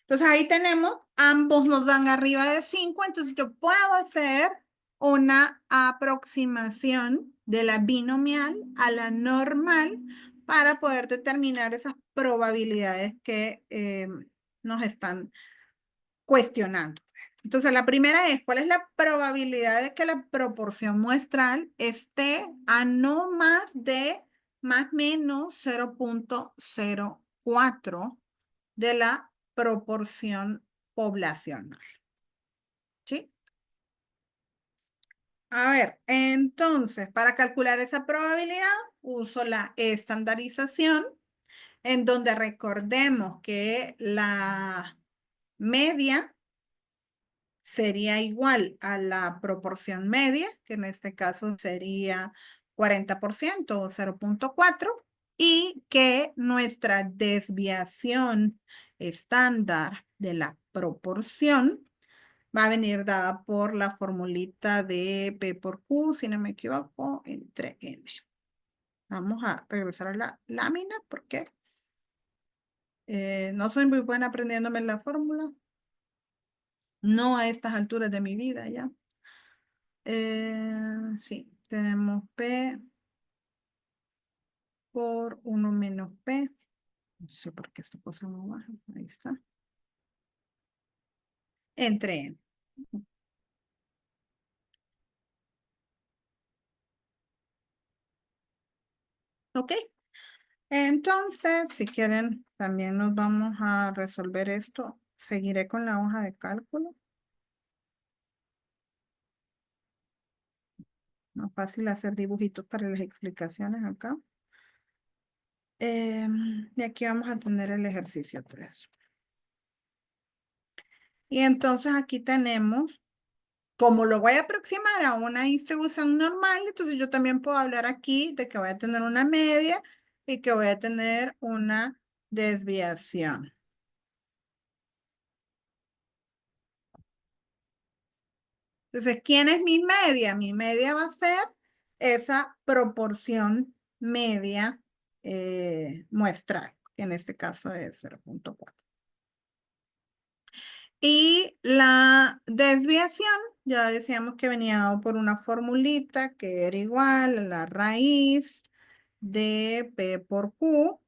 Entonces ahí tenemos, ambos nos dan arriba de 5, entonces yo puedo hacer una aproximación de la binomial a la normal para poder determinar esas probabilidades que nos están cuestionando. Entonces la primera es, ¿cuál es la probabilidad de que la proporción muestral esté a no más de más menos 0.04 de la proporción poblacional? ¿Sí? A ver, entonces, para calcular esa probabilidad, uso la estandarización, en donde recordemos que la media sería igual a la proporción media, que en este caso sería 40% o 0.4, y que nuestra desviación estándar de la proporción va a venir dada por la formulita de P por Q, si no me equivoco, entre N. Vamos a regresar a la lámina porque no soy muy buena aprendiéndome la fórmula. No a estas alturas de mi vida ya. Sí, tenemos P por 1 menos P. No sé por qué esta cosa no baja. Ahí está. Entre N. ¿Ok? Entonces, si quieren, también nos vamos a resolver esto. Seguiré con la hoja de cálculo. Más fácil hacer dibujitos para las explicaciones acá. Y aquí vamos a tener el ejercicio 3. Y entonces aquí tenemos, como lo voy a aproximar a una distribución normal, entonces yo también puedo hablar aquí de que voy a tener una media y que voy a tener una desviación. Entonces, ¿quién es mi media? Mi media va a ser esa proporción media muestral, que en este caso es 0.4. Y la desviación, ya decíamos que venía dado por una formulita que era igual a la raíz de P por Q,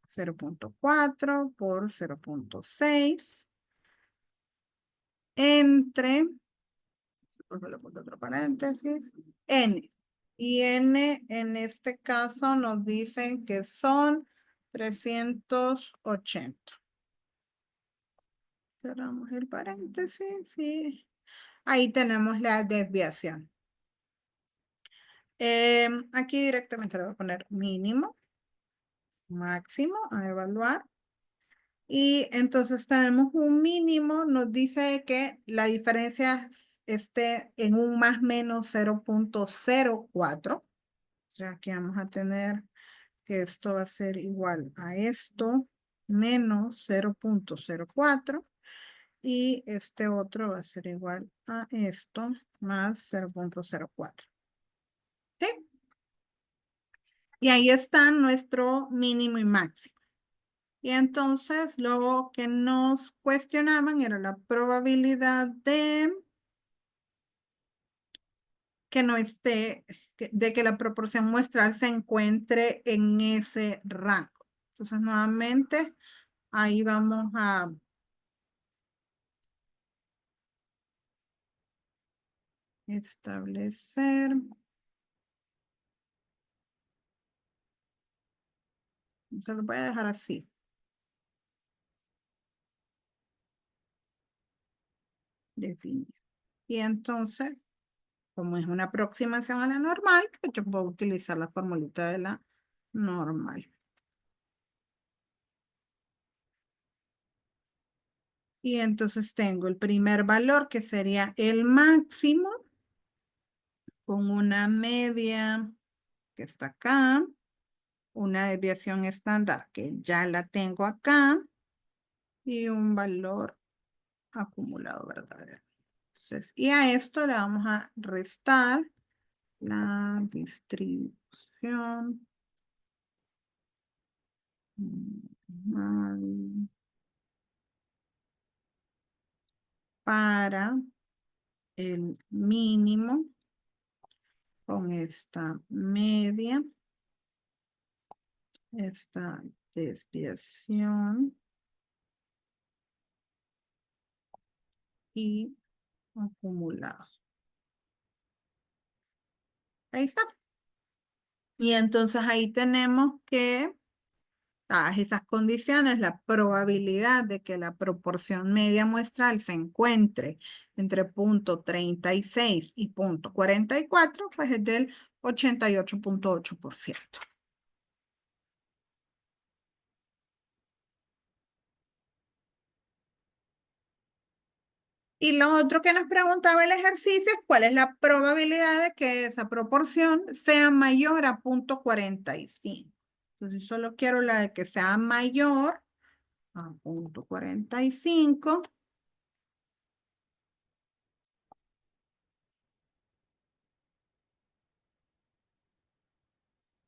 0.4 por 0.6, entre, le pongo otro paréntesis, N. Y N en este caso nos dicen que son 380. Cerramos el paréntesis, sí. Ahí tenemos la desviación. Aquí directamente le voy a poner mínimo, máximo a evaluar. Y entonces tenemos un mínimo, nos dice que la diferencia esté en un más menos 0.04. O sea, aquí vamos a tener que esto va a ser igual a esto menos 0.04. Y este otro va a ser igual a esto más 0.04. ¿Sí? Y ahí está nuestro mínimo y máximo. Y entonces lo que nos cuestionaban era la probabilidad de que no esté, de que la proporción muestral se encuentre en ese rango. Entonces nuevamente ahí vamos a establecer. Se lo voy a dejar así. Definir. Y entonces, como es una aproximación a la normal, pues yo puedo utilizar la formulita de la normal. Y entonces tengo el primer valor que sería el máximo con una media que está acá, una desviación estándar que ya la tengo acá y un valor acumulado verdadero. Entonces, y a esto le vamos a restar la distribución Para el mínimo con esta media, esta desviación y acumulado. Ahí está. Y entonces ahí tenemos que dadas esas condiciones, la probabilidad de que la proporción media muestral se encuentre entre punto 36 y punto 44, pues es del 88.8%. Y lo otro que nos preguntaba el ejercicio es cuál es la probabilidad de que esa proporción sea mayor a punto 45. Entonces solo quiero la de que sea mayor a punto 45.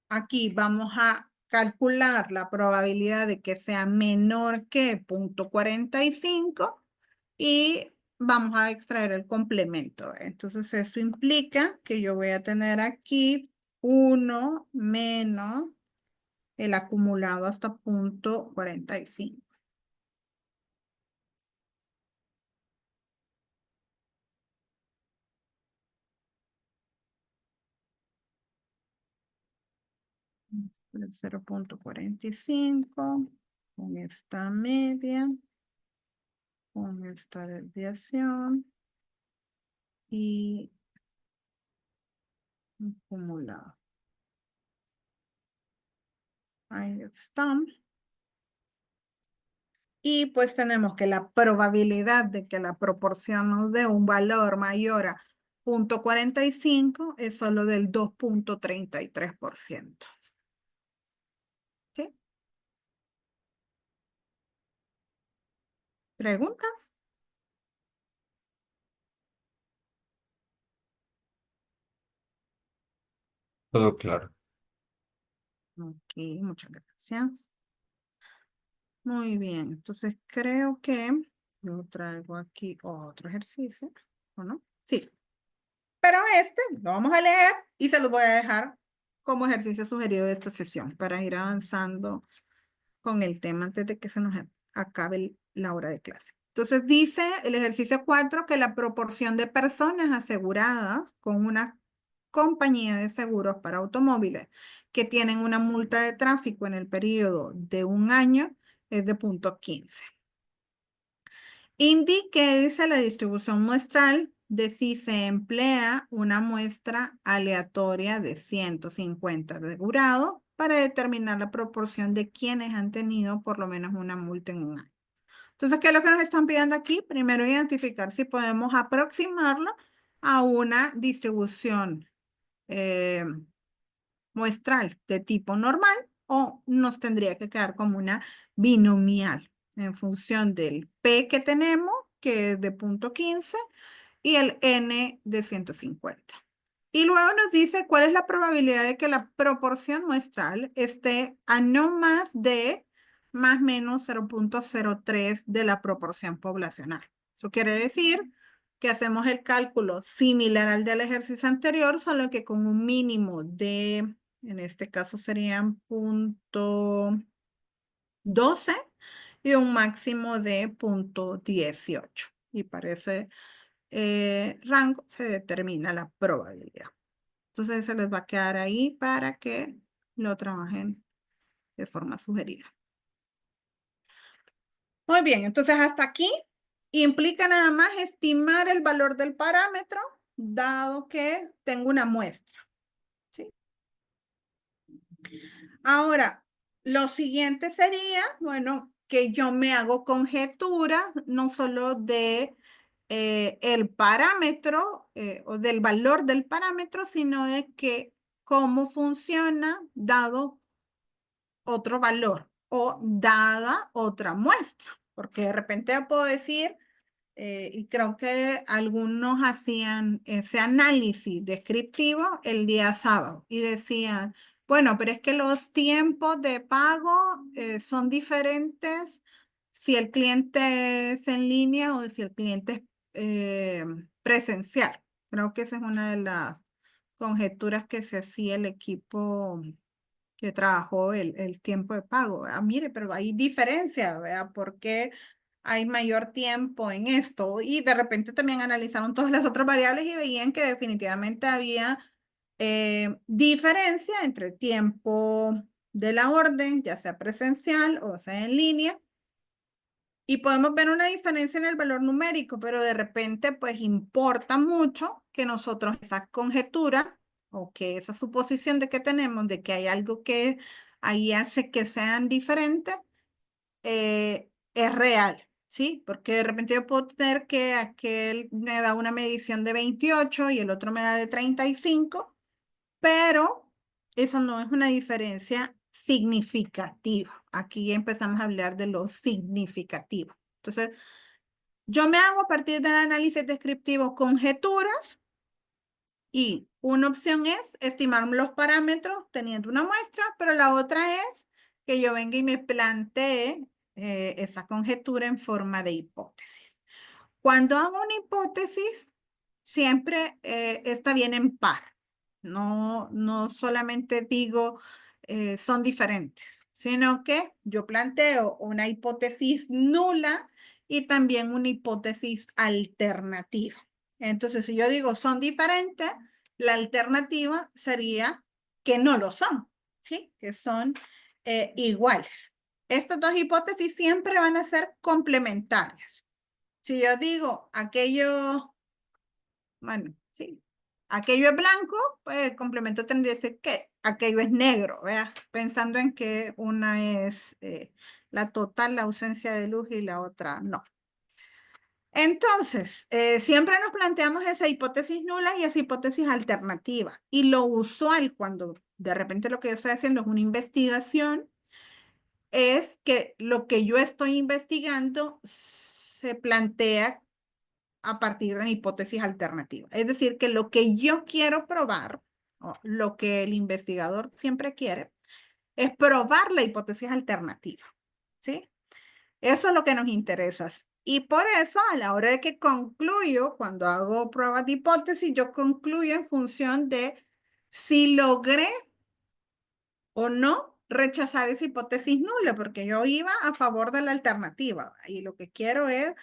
Aquí vamos a calcular la probabilidad de que sea menor que 0.45 y vamos a extraer el complemento. Entonces eso implica que yo voy a tener aquí 1 menos el acumulado hasta 0.45. El 0.45 con esta media, con esta desviación y acumulado. Ahí está. Y pues tenemos que la probabilidad de que la proporción nos dé un valor mayor a 0.45 es solo del 2.33%. ¿Sí? ¿Preguntas? Todo claro. Ok, muchas gracias. Muy bien, entonces creo que yo traigo aquí otro ejercicio, ¿o no? Sí, pero este lo vamos a leer y se los voy a dejar como ejercicio sugerido de esta sesión para ir avanzando con el tema antes de que se nos acabe la hora de clase. Entonces dice el ejercicio 4 que la proporción de personas aseguradas con una compañía de seguros para automóviles que tienen una multa de tráfico en el periodo de un año es de 0.15. Indique, dice la distribución muestral de si se emplea una muestra aleatoria de 150 asegurados para determinar la proporción de quienes han tenido por lo menos una multa en un año. Entonces, ¿qué es lo que nos están pidiendo aquí? Primero, identificar si podemos aproximarlo a una distribución muestral de tipo normal o nos tendría que quedar como una binomial en función del P que tenemos, que es de 0.15, y el N de 150. Y luego nos dice cuál es la probabilidad de que la proporción muestral esté a no más de más menos 0.03 de la proporción poblacional. Eso quiere decir que hacemos el cálculo similar al del ejercicio anterior, solo que con un mínimo de, en este caso serían 0.12 y un máximo de 0.18. Y para ese rango se determina la probabilidad. Entonces se les va a quedar ahí para que lo trabajen de forma sugerida. Muy bien, entonces hasta aquí implica nada más estimar el valor del parámetro, dado que tengo una muestra. ¿Sí? Ahora, lo siguiente sería, bueno, que yo me hago conjeturas, no solo de el parámetro o del valor del parámetro, sino de que cómo funciona dado otro valor o dada otra muestra. Porque de repente puedo decir, y creo que algunos hacían ese análisis descriptivo el día sábado y decían, Bueno, pero es que los tiempos de pago son diferentes si el cliente es en línea o si el cliente es presencial. Creo que esa es una de las conjeturas que se hacía el equipo que trabajó el tiempo de pago. Ah, mire, pero hay diferencia, ¿verdad? ¿Por qué hay mayor tiempo en esto? Y de repente también analizaron todas las otras variables y veían que definitivamente había diferencia entre el tiempo de la orden, ya sea presencial o sea en línea. Y podemos ver una diferencia en el valor numérico, pero de repente pues importa mucho que nosotros esa conjetura o que esa suposición de que tenemos de que hay algo que ahí hace que sean diferentes es real, ¿sí? Porque de repente yo puedo tener que aquel me da una medición de 28 y el otro me da de 35, pero eso no es una diferencia significativa. Aquí ya empezamos a hablar de lo significativo. Entonces, yo me hago a partir del análisis descriptivo conjeturas y una opción es estimar los parámetros teniendo una muestra, pero la otra es que yo venga y me plantee esa conjetura en forma de hipótesis. Cuando hago una hipótesis, siempre está bien en par. No solamente digo son diferentes, sino que yo planteo una hipótesis nula y también una hipótesis alternativa. Entonces, si yo digo son diferentes, la alternativa sería que no lo son, ¿sí? Que son iguales. Estas dos hipótesis siempre van a ser complementarias. Si yo digo aquello, bueno, sí, aquello es blanco, pues el complemento tendría que ser que aquello es negro, ¿verdad? Pensando en que una es la total, la ausencia de luz y la otra no. Entonces, siempre nos planteamos esa hipótesis nula y esa hipótesis alternativa. Y lo usual cuando de repente lo que yo estoy haciendo es una investigación, es que lo que yo estoy investigando se plantea a partir de mi hipótesis alternativa. Es decir, que lo que yo quiero probar, o lo que el investigador siempre quiere, es probar la hipótesis alternativa, ¿sí? Eso es lo que nos interesa. Y por eso, a la hora de que concluyo, cuando hago pruebas de hipótesis, yo concluyo en función de si logré o no rechazar esa hipótesis nula, porque yo iba a favor de la alternativa y lo que quiero es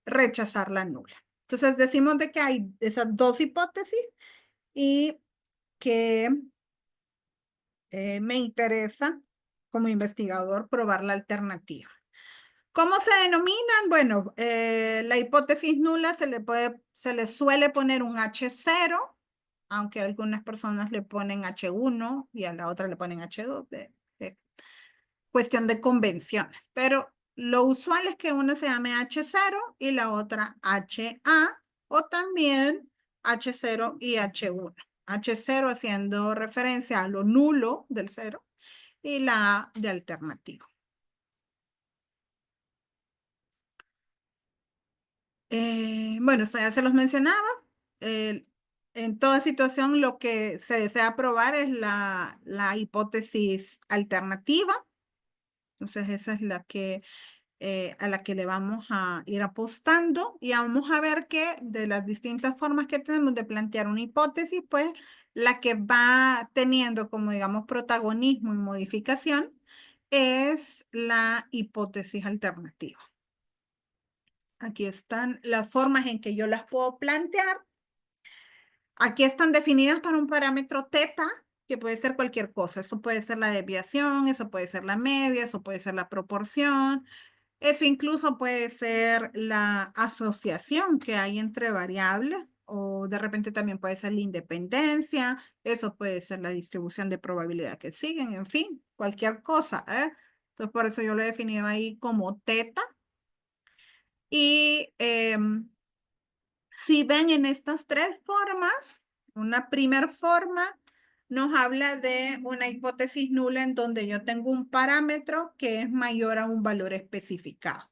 rechazar la nula. Entonces decimos de que hay esas dos hipótesis y que me interesa como investigador probar la alternativa. ¿Cómo se denominan? Bueno, la hipótesis nula se le suele poner un H0, aunque algunas personas le ponen H1 y a la otra le ponen H2, de cuestión de convenciones. Pero lo usual es que uno se llame H0 y la otra HA, o también H0 y H1. H0 haciendo referencia a lo nulo del cero y la A de alternativo. Bueno, esto ya se los mencionaba. En toda situación lo que se desea probar es la hipótesis alternativa. Entonces esa es la que, a la que le vamos a ir apostando y vamos a ver que de las distintas formas que tenemos de plantear una hipótesis, pues la que va teniendo como digamos protagonismo y modificación es la hipótesis alternativa. Aquí están las formas en que yo las puedo plantear. Aquí están definidas para un parámetro teta, que puede ser cualquier cosa. Eso puede ser la desviación, eso puede ser la media, eso puede ser la proporción. Eso incluso puede ser la asociación que hay entre variables, o de repente también puede ser la independencia. Eso puede ser la distribución de probabilidad que siguen, en fin, cualquier cosa, ¿eh? Entonces, por eso yo lo he definido ahí como teta. Y si ven en estas tres formas, una primera forma nos habla de una hipótesis nula en donde yo tengo un parámetro que es mayor a un valor especificado.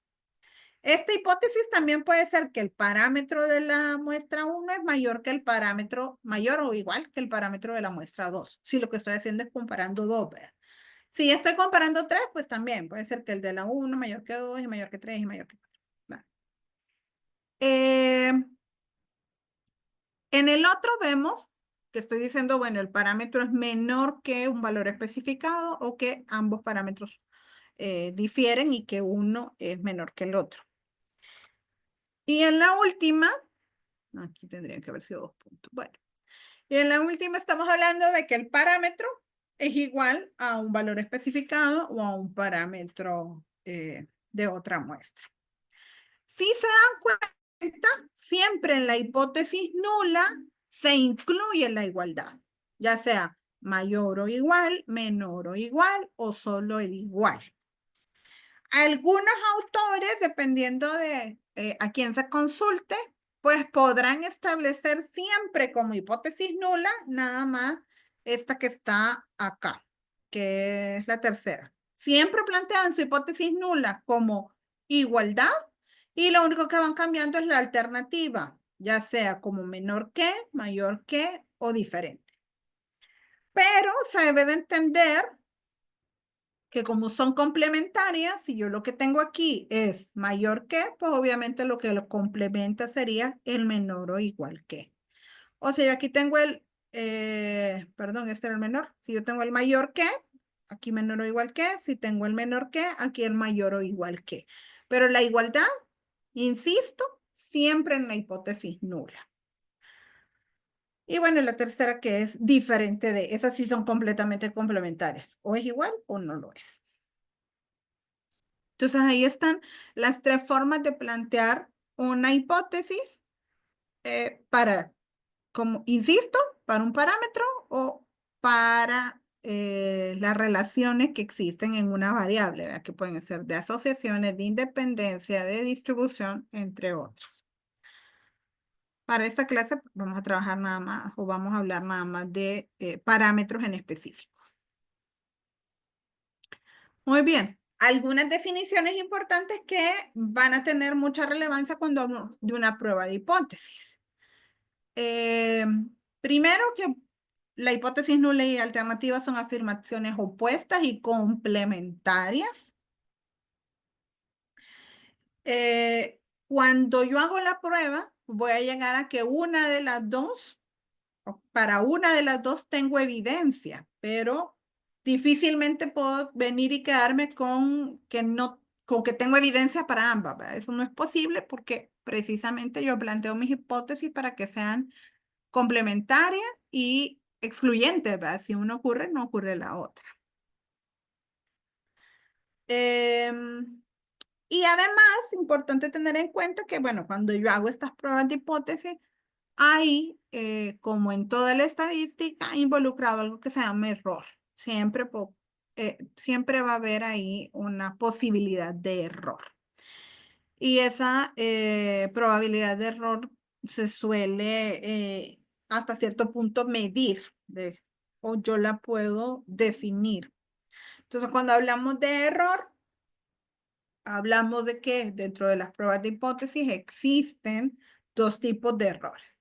Esta hipótesis también puede ser que el parámetro de la muestra 1 es mayor que el parámetro, mayor o igual que el parámetro de la muestra 2. Si lo que estoy haciendo es comparando dos, ¿verdad? Si estoy comparando 3, pues también puede ser que el de la 1 mayor que 2 y mayor que 3 y mayor que 4. ¿verdad? En el otro vemos que estoy diciendo, bueno, el parámetro es menor que un valor especificado o que ambos parámetros difieren y que uno es menor que el otro. Y en la última, aquí tendrían que haber sido 2 puntos. Bueno, y en la última estamos hablando de que el parámetro es igual a un valor especificado o a un parámetro de otra muestra. Si se dan cuenta, siempre en la hipótesis nula se incluye la igualdad, ya sea mayor o igual, menor o igual o solo el igual. Algunos autores, dependiendo de a quién se consulte, pues podrán establecer siempre como hipótesis nula, nada más esta que está acá, que es la tercera. Siempre plantean su hipótesis nula como igualdad y lo único que van cambiando es la alternativa, ya sea como menor que, mayor que o diferente. Pero se debe de entender que como son complementarias, si yo lo que tengo aquí es mayor que, pues obviamente lo que lo complementa sería el menor o igual que. O sea, yo aquí tengo el, perdón, este era el menor. Si yo tengo el mayor que, aquí menor o igual que. Si tengo el menor que, aquí el mayor o igual que. Pero la igualdad, insisto, siempre en la hipótesis nula. Y bueno, la tercera que es diferente de, esas sí son completamente complementarias. O es igual o no lo es. Entonces ahí están las tres formas de plantear una hipótesis para, como insisto, para un parámetro o para las relaciones que existen en una variable, ¿verdad? Que pueden ser de asociaciones, de independencia, de distribución, entre otros. Para esta clase vamos a trabajar nada más o vamos a hablar nada más de parámetros en específico. Muy bien. Algunas definiciones importantes que van a tener mucha relevancia cuando hablamos de una prueba de hipótesis. Primero que la hipótesis nula y alternativa son afirmaciones opuestas y complementarias. Cuando yo hago la prueba, voy a llegar a que una de las dos, para una de las dos tengo evidencia, pero difícilmente puedo venir y quedarme con que no, con que tengo evidencia para ambas, ¿verdad? Eso no es posible porque precisamente yo planteo mis hipótesis para que sean complementarias y excluyentes, ¿verdad? Si una ocurre, no ocurre la otra. Y además, importante tener en cuenta que, bueno, cuando yo hago estas pruebas de hipótesis, hay, como en toda la estadística, involucrado algo que se llama error. Siempre va a haber ahí una posibilidad de error. Y esa probabilidad de error se suele hasta cierto punto medir o yo la puedo definir. Entonces, cuando hablamos de error, hablamos de que dentro de las pruebas de hipótesis existen dos tipos de errores.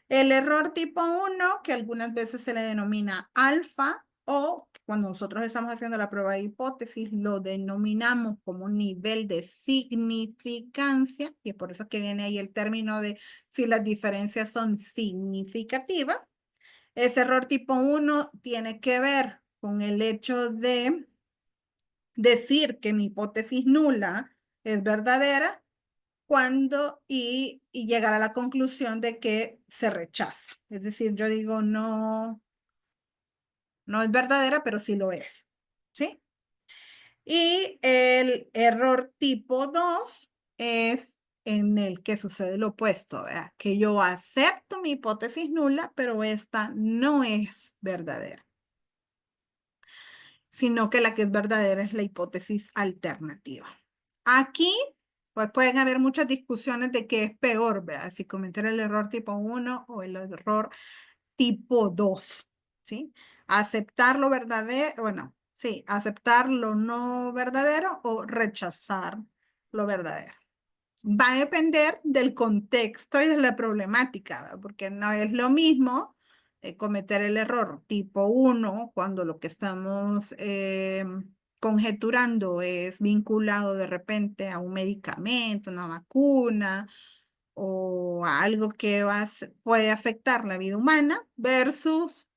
El error tipo 1, que algunas veces se le denomina alfa, o cuando nosotros estamos haciendo la prueba de hipótesis, lo denominamos como nivel de significancia, y es por eso que viene ahí el término de si las diferencias son significativas. Ese error tipo 1 tiene que ver con el hecho de decir que mi hipótesis nula es verdadera y llegar a la conclusión de que se rechaza. Es decir, yo digo no es verdadera, pero sí lo es. ¿Sí? Y el error tipo 2 es en el que sucede lo opuesto, ¿verdad? Que yo acepto mi hipótesis nula, pero esta no es verdadera, sino que la que es verdadera es la hipótesis alternativa. Aquí, pues pueden haber muchas discusiones de qué es peor, ¿verdad? Si cometer el error tipo 1 o el error tipo 2, ¿sí? Aceptar lo verdadero, bueno, sí, aceptar lo no verdadero o rechazar lo verdadero. va a depender del contexto y de la problemática, ¿verdad? Porque no es lo mismo cometer el error tipo 1 cuando lo que estamos conjeturando es vinculado de repente a un medicamento, una vacuna o a algo que puede afectar la vida humana versus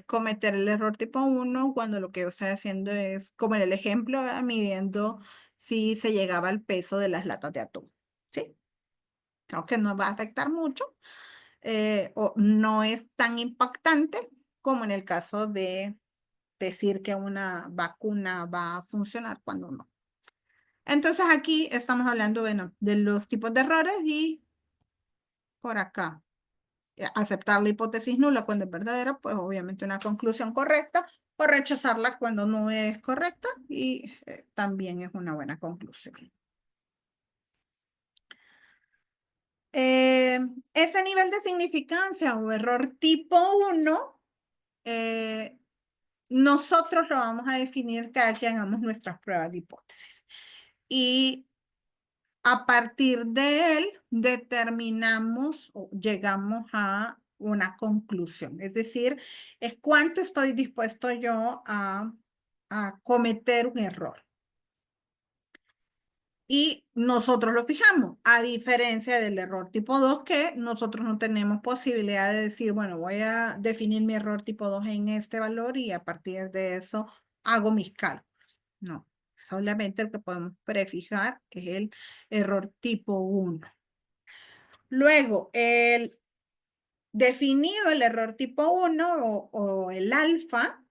cometer el error tipo 1 cuando lo que yo estoy haciendo es, como en el ejemplo, ¿verdad? Midiendo si se llegaba al peso de las latas de atún. ¿Sí? Creo que no va a afectar mucho o no es tan impactante como en el caso de decir que una vacuna va a funcionar cuando no. Entonces aquí estamos hablando, bueno, de los tipos de errores y por acá aceptar la hipótesis nula cuando es verdadera, pues obviamente una conclusión correcta, o rechazarla cuando no es correcta y también es una buena conclusión. Ese nivel de significancia o error tipo 1, nosotros lo vamos a definir cada que hagamos nuestras pruebas de hipótesis. Y a partir de él determinamos o llegamos a una conclusión. Es decir, es cuánto estoy dispuesto yo a cometer un error. Y nosotros lo fijamos, a diferencia del error tipo 2, que nosotros no tenemos posibilidad de decir, bueno, voy a definir mi error tipo 2 en este valor y a partir de eso hago mis cálculos. No, solamente el que podemos prefijar es el error tipo 1. Luego, definido el error tipo 1 o el alfa,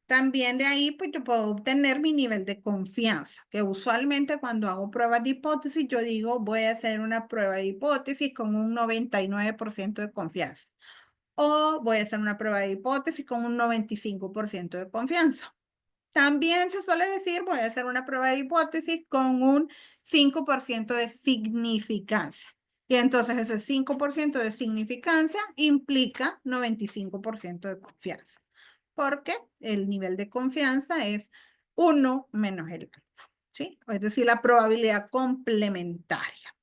también de ahí pues yo puedo obtener mi nivel de confianza, que usualmente cuando hago pruebas de hipótesis yo digo voy a hacer una prueba de hipótesis con un 99% de confianza o voy a hacer una prueba de hipótesis con un 95% de confianza. También se suele decir voy a hacer una prueba de hipótesis con un 5% de significancia. Y entonces ese 5% de significancia implica 95% de confianza, porque el nivel de confianza es 1 menos el alfa, ¿sí? Es decir, la probabilidad complementaria.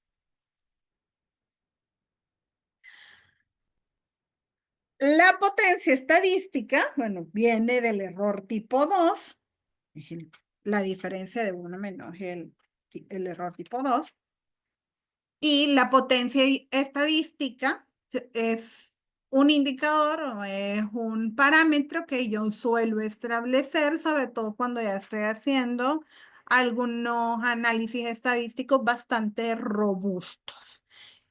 La potencia estadística, bueno, viene del error tipo 2, la diferencia de 1 menos el error tipo 2. Y la potencia estadística es un indicador o es un parámetro que yo suelo establecer, sobre todo cuando ya estoy haciendo algunos análisis estadísticos bastante robustos.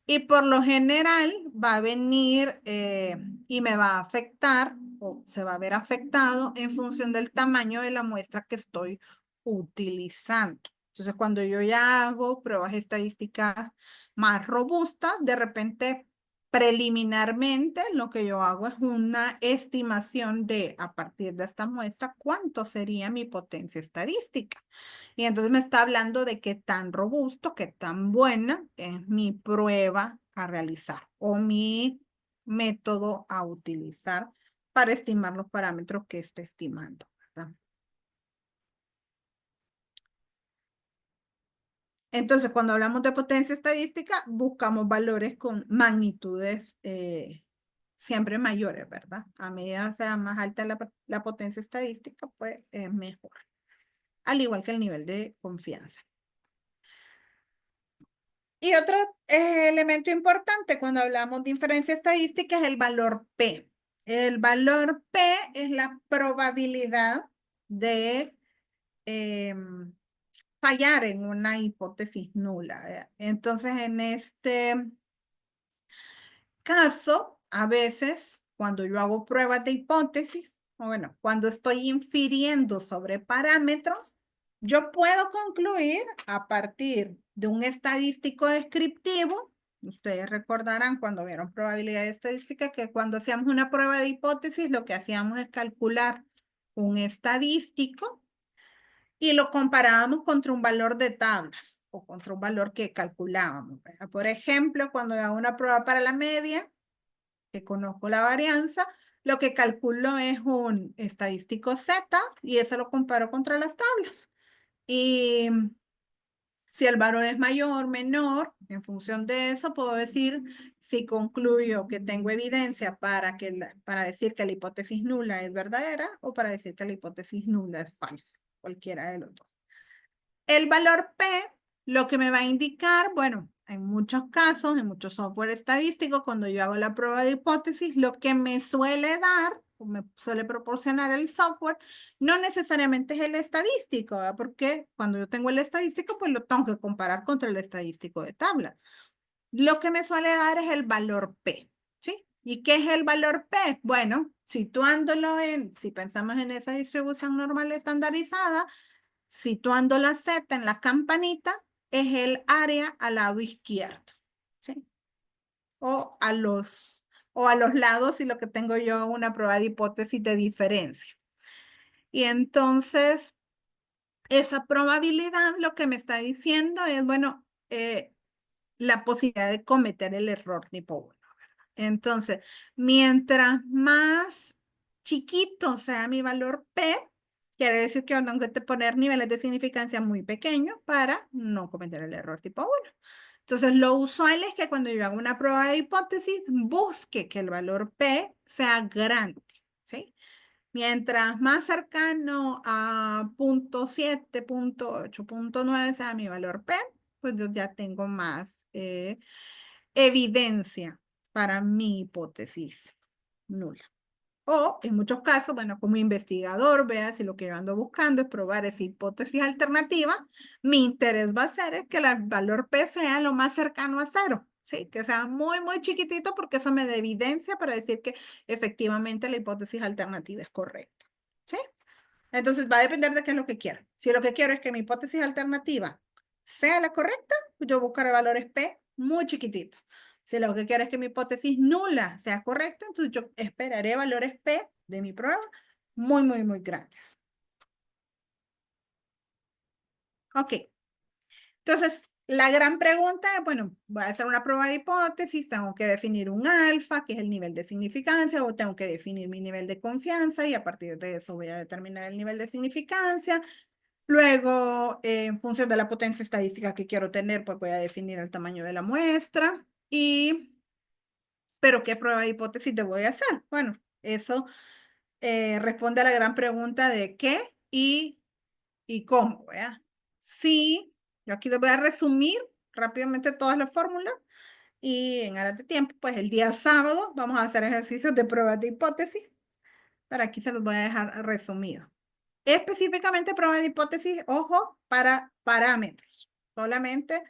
Y por lo general va a venir y me va a afectar o se va a ver afectado en función del tamaño de la muestra que estoy utilizando. Entonces, cuando yo ya hago pruebas estadísticas más robustas, de repente, preliminarmente, lo que yo hago es una estimación de, a partir de esta muestra, cuánto sería mi potencia estadística. Y entonces me está hablando de qué tan robusto, qué tan buena es mi prueba a realizar o mi método a utilizar para estimar los parámetros que esté estimando, ¿verdad? Entonces, cuando hablamos de potencia estadística, buscamos valores con magnitudes siempre mayores, ¿verdad? A medida sea más alta la potencia estadística, pues es mejor. Al igual que el nivel de confianza. Y otro elemento importante cuando hablamos de inferencia estadística es el valor P. El valor P es la probabilidad de fallar en una hipótesis nula. Entonces, en este caso, a veces, cuando yo hago pruebas de hipótesis, o bueno, cuando estoy infiriendo sobre parámetros, yo puedo concluir a partir de un estadístico descriptivo. Ustedes recordarán cuando vieron probabilidad estadística que cuando hacíamos una prueba de hipótesis, lo que hacíamos es calcular un estadístico y lo comparábamos contra un valor de tablas o contra un valor que calculábamos, ¿verdad? Por ejemplo, cuando hago una prueba para la media, que conozco la varianza, lo que calculo es un estadístico Z y eso lo comparo contra las tablas. Y Si el valor es mayor, menor, en función de eso puedo decir si concluyo que tengo evidencia para decir que la hipótesis nula es verdadera o para decir que la hipótesis nula es falsa, cualquiera de los dos. El valor P, lo que me va a indicar, bueno, en muchos casos, en muchos software estadísticos, cuando yo hago la prueba de hipótesis, lo que me suele dar, o me suele proporcionar el software, no necesariamente es el estadístico, ¿verdad? Porque cuando yo tengo el estadístico, pues lo tengo que comparar contra el estadístico de tablas. Lo que me suele dar es el valor P, ¿sí? ¿Y qué es el valor P? Bueno, situándolo si pensamos en esa distribución normal estandarizada, situando la Z en la campanita, es el área al lado izquierdo, ¿sí? O a los lados, si lo que tengo yo una prueba de hipótesis de diferencia. Y entonces, esa probabilidad lo que me está diciendo es, bueno, la posibilidad de cometer el error tipo 1. Entonces, mientras más chiquito sea mi valor P, quiere decir que tengo que poner niveles de significancia muy pequeños para no cometer el error tipo 1. Entonces, lo usual es que cuando yo hago una prueba de hipótesis, busque que el valor P sea grande, ¿sí? Mientras más cercano a 0.7, 0.8, 0.9 sea mi valor P, pues yo ya tengo más evidencia para mi hipótesis nula. O en muchos casos, bueno, como investigador, vea si lo que yo ando buscando es probar esa hipótesis alternativa, mi interés va a ser es que el valor P sea lo más cercano a 0, ¿sí? Que sea muy, muy chiquitito porque eso me da evidencia para decir que efectivamente la hipótesis alternativa es correcta, ¿sí? Entonces va a depender de qué es lo que quiero. Si lo que quiero es que mi hipótesis alternativa sea la correcta, yo buscaré valores P muy chiquititos. Si lo que quiero es que mi hipótesis nula sea correcta, entonces yo esperaré valores P de mi prueba muy, muy, muy grandes. Ok. Entonces, la gran pregunta es, bueno, voy a hacer una prueba de hipótesis, tengo que definir un alfa, que es el nivel de significancia, o tengo que definir mi nivel de confianza y a partir de eso voy a determinar el nivel de significancia. Luego, en función de la potencia estadística que quiero tener, pues voy a definir el tamaño de la muestra. ¿Pero qué prueba de hipótesis te voy a hacer? Bueno, eso responde a la gran pregunta de qué y cómo, ¿verdad? Sí, yo aquí les voy a resumir rápidamente todas las fórmulas y en aras de tiempo, pues el día sábado vamos a hacer ejercicios de pruebas de hipótesis, pero aquí se los voy a dejar resumido. Específicamente prueba de hipótesis, ojo, para parámetros, solamente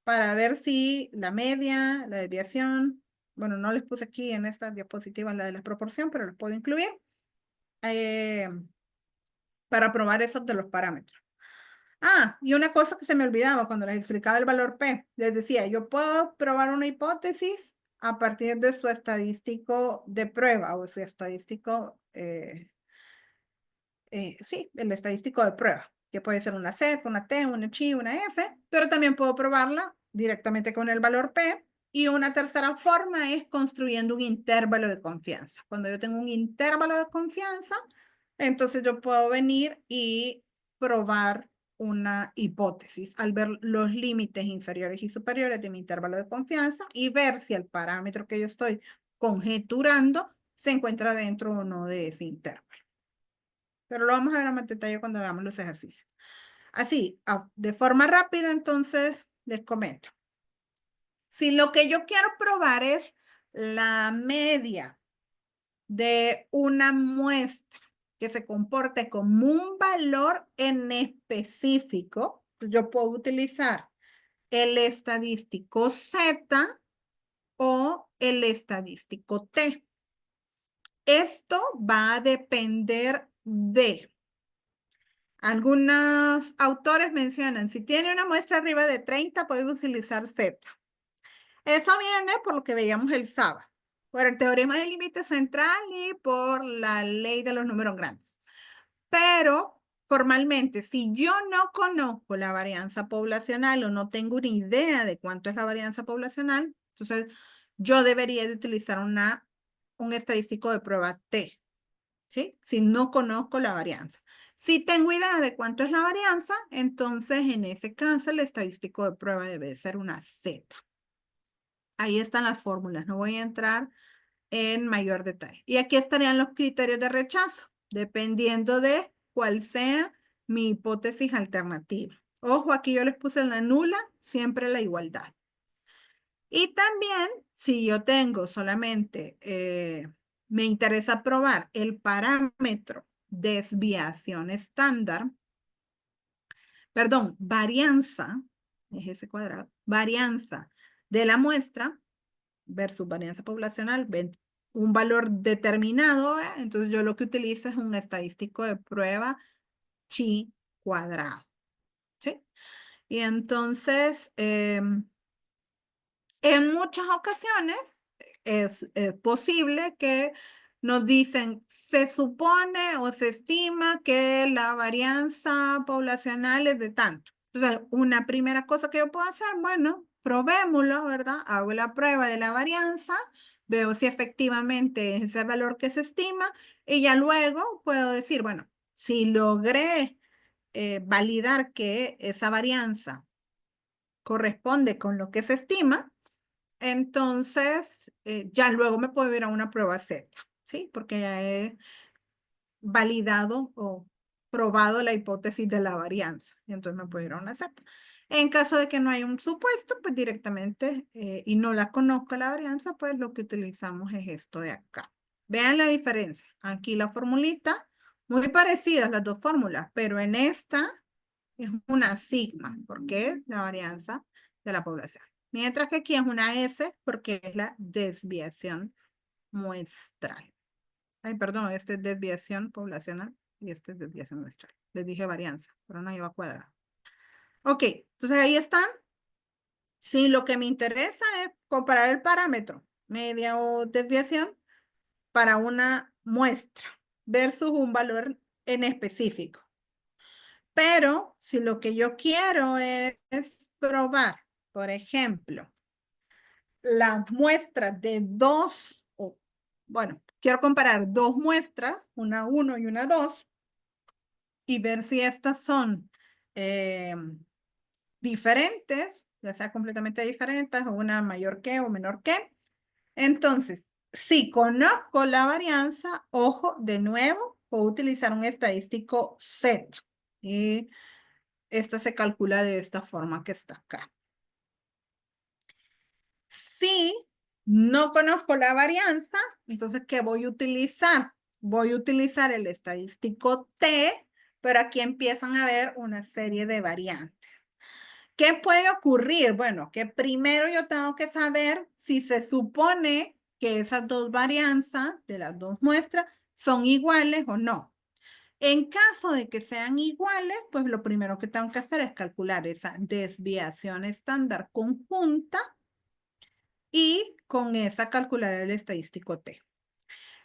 para ver si la media, la desviación, bueno, no les puse aquí en esta diapositiva la de la proporción, pero los puedo incluir para probar esos de los parámetros. Ah, y una cosa que se me olvidaba cuando les explicaba el valor P, les decía, yo puedo probar una hipótesis a partir de su estadístico de prueba o su estadístico, sí, el estadístico de prueba, que puede ser una Z, una T, una Chi, una F, pero también puedo probarla directamente con el valor P. Y una tercera forma es construyendo un intervalo de confianza. Cuando yo tengo un intervalo de confianza, entonces yo puedo venir y probar una hipótesis al ver los límites inferiores y superiores de mi intervalo de confianza y ver si el parámetro que yo estoy conjeturando se encuentra dentro o no de ese intervalo. Pero lo vamos a ver a más detalle cuando hagamos los ejercicios. Así, de forma rápida, entonces, les comento. Si lo que yo quiero probar es la media de una muestra que se comporte como un valor en específico, yo puedo utilizar el estadístico Z o el estadístico T. Esto va a depender de... Algunos autores mencionan, si tiene una muestra arriba de 30, puede utilizar Z. Eso viene por lo que veíamos el sábado, por el teorema del límite central y por la ley de los números grandes. Pero formalmente, si yo no conozco la varianza poblacional o no tengo una idea de cuánto es la varianza poblacional, entonces yo debería de utilizar un estadístico de prueba T. ¿sí? Si no conozco la varianza. Si tengo idea de cuánto es la varianza, entonces en ese caso el estadístico de prueba debe ser una Z. Ahí están las fórmulas, no voy a entrar en mayor detalle. Y aquí estarían los criterios de rechazo, dependiendo de cuál sea mi hipótesis alternativa. Ojo, aquí yo les puse en la nula, siempre la igualdad. Y también, si yo tengo solamente, me interesa probar el parámetro desviación estándar, perdón, varianza, es ese cuadrado, varianza de la muestra versus varianza poblacional, un valor determinado, entonces yo lo que utilizo es un estadístico de prueba chi cuadrado, ¿sí? Y entonces, en muchas ocasiones es posible que nos dicen, se supone o se estima que la varianza poblacional es de tanto. Entonces, una primera cosa que yo puedo hacer, bueno, probémoslo, ¿verdad? Hago la prueba de la varianza, veo si efectivamente es ese valor que se estima y ya luego puedo decir, bueno, si logré validar que esa varianza corresponde con lo que se estima, entonces ya luego me puedo ir a una prueba Z, ¿sí? Porque ya he validado o probado la hipótesis de la varianza. Y entonces me puedo ir a una Z. En caso de que no hay un supuesto, pues directamente, y no la conozco la varianza, pues lo que utilizamos es esto de acá. Vean la diferencia. Aquí la formulita, muy parecidas las dos fórmulas, pero en esta es una sigma, porque es la varianza de la población. Mientras que aquí es una S, porque es la desviación muestral. Ay, perdón, este es desviación poblacional y este es desviación muestral. Les dije varianza, pero no iba cuadrado. Ok, entonces ahí están. Si lo que me interesa es comparar el parámetro, media o desviación, para una muestra versus un valor en específico. Pero si lo que yo quiero es probar, por ejemplo, las muestras de dos, bueno, quiero comparar dos muestras, una 1 y una 2, y ver si estas son diferentes, ya sea completamente diferentes, o una mayor que o menor que. Entonces, si conozco la varianza, ojo, de nuevo, puedo utilizar un estadístico Z. Y esto se calcula de esta forma que está acá. Si no conozco la varianza, entonces, ¿qué voy a utilizar? Voy a utilizar el estadístico T, pero aquí empiezan a haber una serie de variantes. ¿Qué puede ocurrir? Bueno, que primero yo tengo que saber si se supone que esas dos varianzas de las dos muestras son iguales o no. En caso de que sean iguales, pues lo primero que tengo que hacer es calcular esa desviación estándar conjunta y con esa calcular el estadístico T.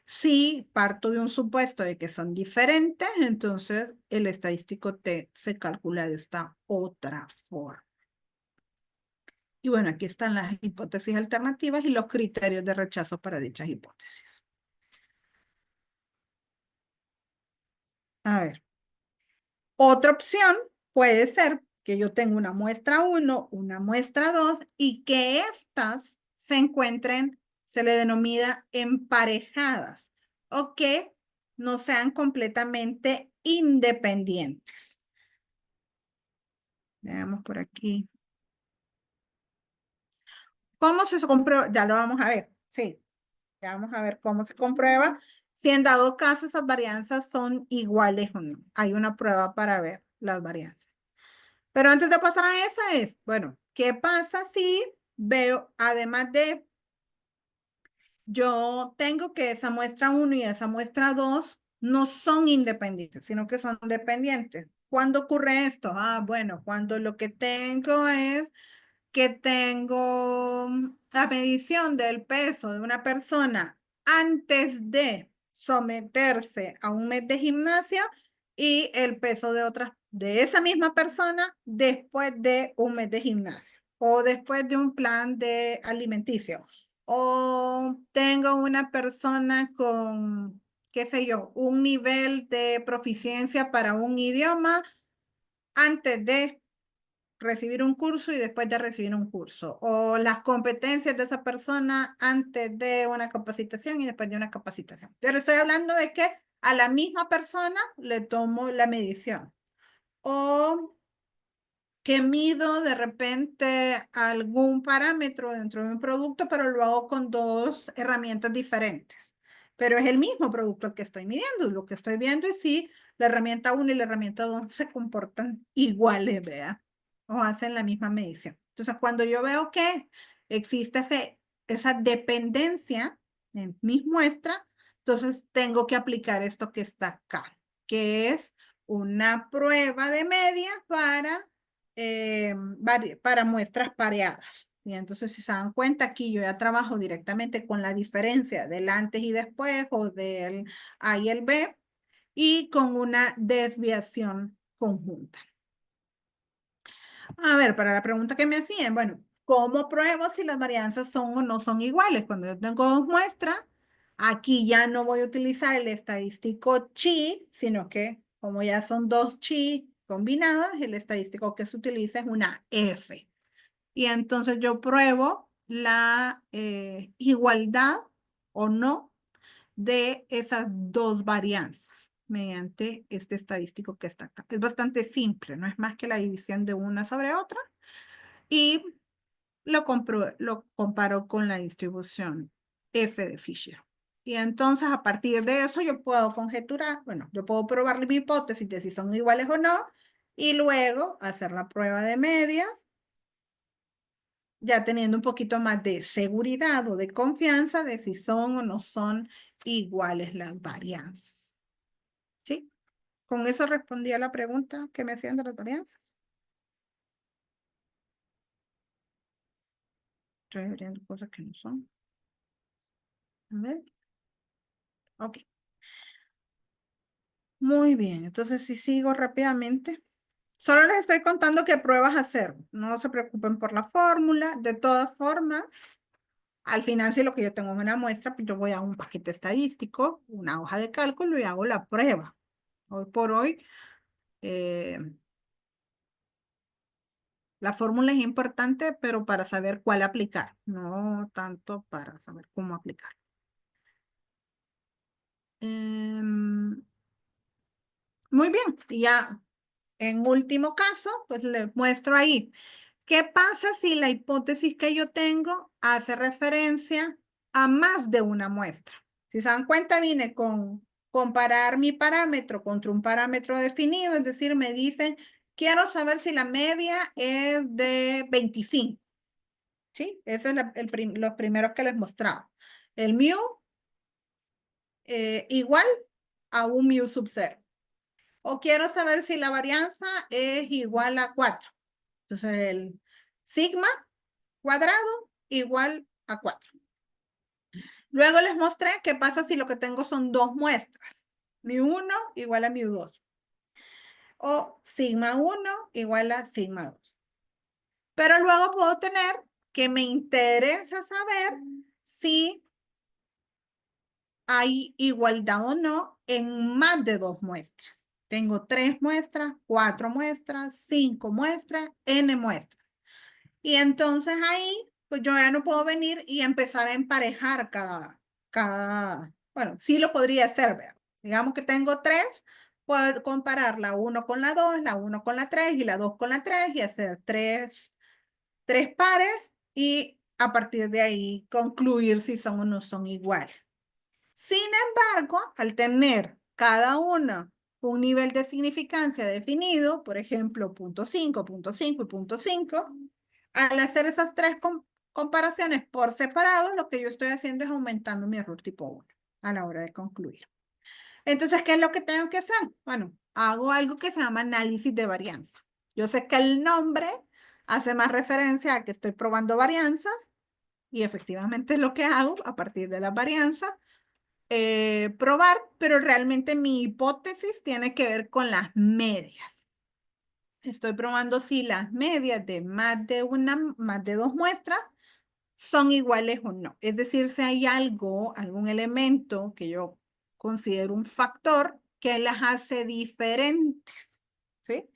Si parto de un supuesto de que son diferentes, entonces el estadístico T se calcula de esta otra forma. Y bueno, aquí están las hipótesis alternativas y los criterios de rechazo para dichas hipótesis. A ver. Otra opción puede ser que yo tenga una muestra 1, una muestra 2 y que estas se encuentren, se le denomina emparejadas o que no sean completamente independientes. Veamos por aquí. ¿Cómo se comprueba? Ya lo vamos a ver. Sí, ya vamos a ver cómo se comprueba. Si en dado caso esas varianzas son iguales o no. Hay una prueba para ver las varianzas. Pero antes de pasar a esa es, bueno, ¿qué pasa si veo, además de, yo tengo que esa muestra 1 y esa muestra 2 no son independientes, sino que son dependientes? ¿Cuándo ocurre esto? Ah, bueno, cuando lo que tengo es que tengo la medición del peso de una persona antes de someterse a un mes de gimnasia y el peso de esa misma persona después de un mes de gimnasia o después de un plan de alimenticio. O tengo una persona qué sé yo, un nivel de proficiencia para un idioma antes de recibir un curso y después de recibir un curso, o las competencias de esa persona antes de una capacitación y después de una capacitación. Pero estoy hablando de que a la misma persona le tomo la medición. O que mido de repente algún parámetro dentro de un producto, pero lo hago con dos herramientas diferentes. Pero es el mismo producto el que estoy midiendo. Lo que estoy viendo es si la herramienta 1 y la herramienta 2 se comportan iguales, ¿verdad? O hacen la misma medición. Entonces, cuando yo veo que existe esa dependencia en mis muestras, entonces tengo que aplicar esto que está acá, que es una prueba de media para muestras pareadas. Y entonces, si se dan cuenta, aquí yo ya trabajo directamente con la diferencia del antes y después o del A y el B y con una desviación conjunta. A ver, para la pregunta que me hacían, bueno, ¿cómo pruebo si las varianzas son o no son iguales? Cuando yo tengo dos muestras, aquí ya no voy a utilizar el estadístico chi, sino que como ya son dos chi combinadas, el estadístico que se utiliza es una F. Y entonces yo pruebo la igualdad o no de esas dos varianzas mediante este estadístico que está acá. Es bastante simple, no es más que la división de una sobre otra y lo comparo con la distribución F de Fisher. Y entonces a partir de eso yo puedo conjeturar, bueno, yo puedo probar mi hipótesis de si son iguales o no y luego hacer la prueba de medias ya teniendo un poquito más de seguridad o de confianza de si son o no son iguales las varianzas. ¿Sí? Con eso respondí a la pregunta que me hacían de las varianzas. Estoy abriendo cosas que no son. A ver. Ok. Muy bien, entonces si sigo rápidamente. Solo les estoy contando qué pruebas hacer. No se preocupen por la fórmula. De todas formas, al final, si lo que yo tengo es una muestra, pues yo voy a un paquete estadístico, una hoja de cálculo y hago la prueba. Hoy por hoy, la fórmula es importante, pero para saber cuál aplicar, no tanto para saber cómo aplicar. Muy bien, y ya en último caso, pues les muestro ahí. ¿Qué pasa si la hipótesis que yo tengo hace referencia a más de una muestra? Si se dan cuenta, vine con comparar mi parámetro contra un parámetro definido, es decir, me dicen, quiero saber si la media es de 25. ¿Sí? Esos es los primeros que les mostraba. El mu igual a un mu sub 0. O quiero saber si la varianza es igual a 4. Entonces el sigma cuadrado igual a 4. Luego les mostré qué pasa si lo que tengo son dos muestras. mu1 igual a mu2. O sigma 1 igual a sigma 2. Pero luego puedo tener que me interesa saber si hay igualdad o no en más de dos muestras. Tengo 3 muestras, 4 muestras, 5 muestras, n muestras. Y entonces ahí, pues yo ya no puedo venir y empezar a emparejar bueno, sí lo podría hacer, ¿verdad? Digamos que tengo 3, puedo comparar la 1 con la 2, la 1 con la 3 y la 2 con la 3 y hacer tres pares y a partir de ahí concluir si son o no son iguales. Sin embargo, al tener cada una un nivel de significancia definido, por ejemplo, 0.5, 0.5 y 0.5, al hacer esas tres comparaciones por separado, lo que yo estoy haciendo es aumentando mi error tipo 1 a la hora de concluir. Entonces, ¿qué es lo que tengo que hacer? Bueno, hago algo que se llama análisis de varianza. Yo sé que el nombre hace más referencia a que estoy probando varianzas y efectivamente es lo que hago a partir de las varianzas. Probar, pero realmente mi hipótesis tiene que ver con las medias. Estoy probando si las medias de más de dos muestras son iguales o no. Es decir, si hay algún elemento que yo considero un factor que las hace diferentes, ¿sí?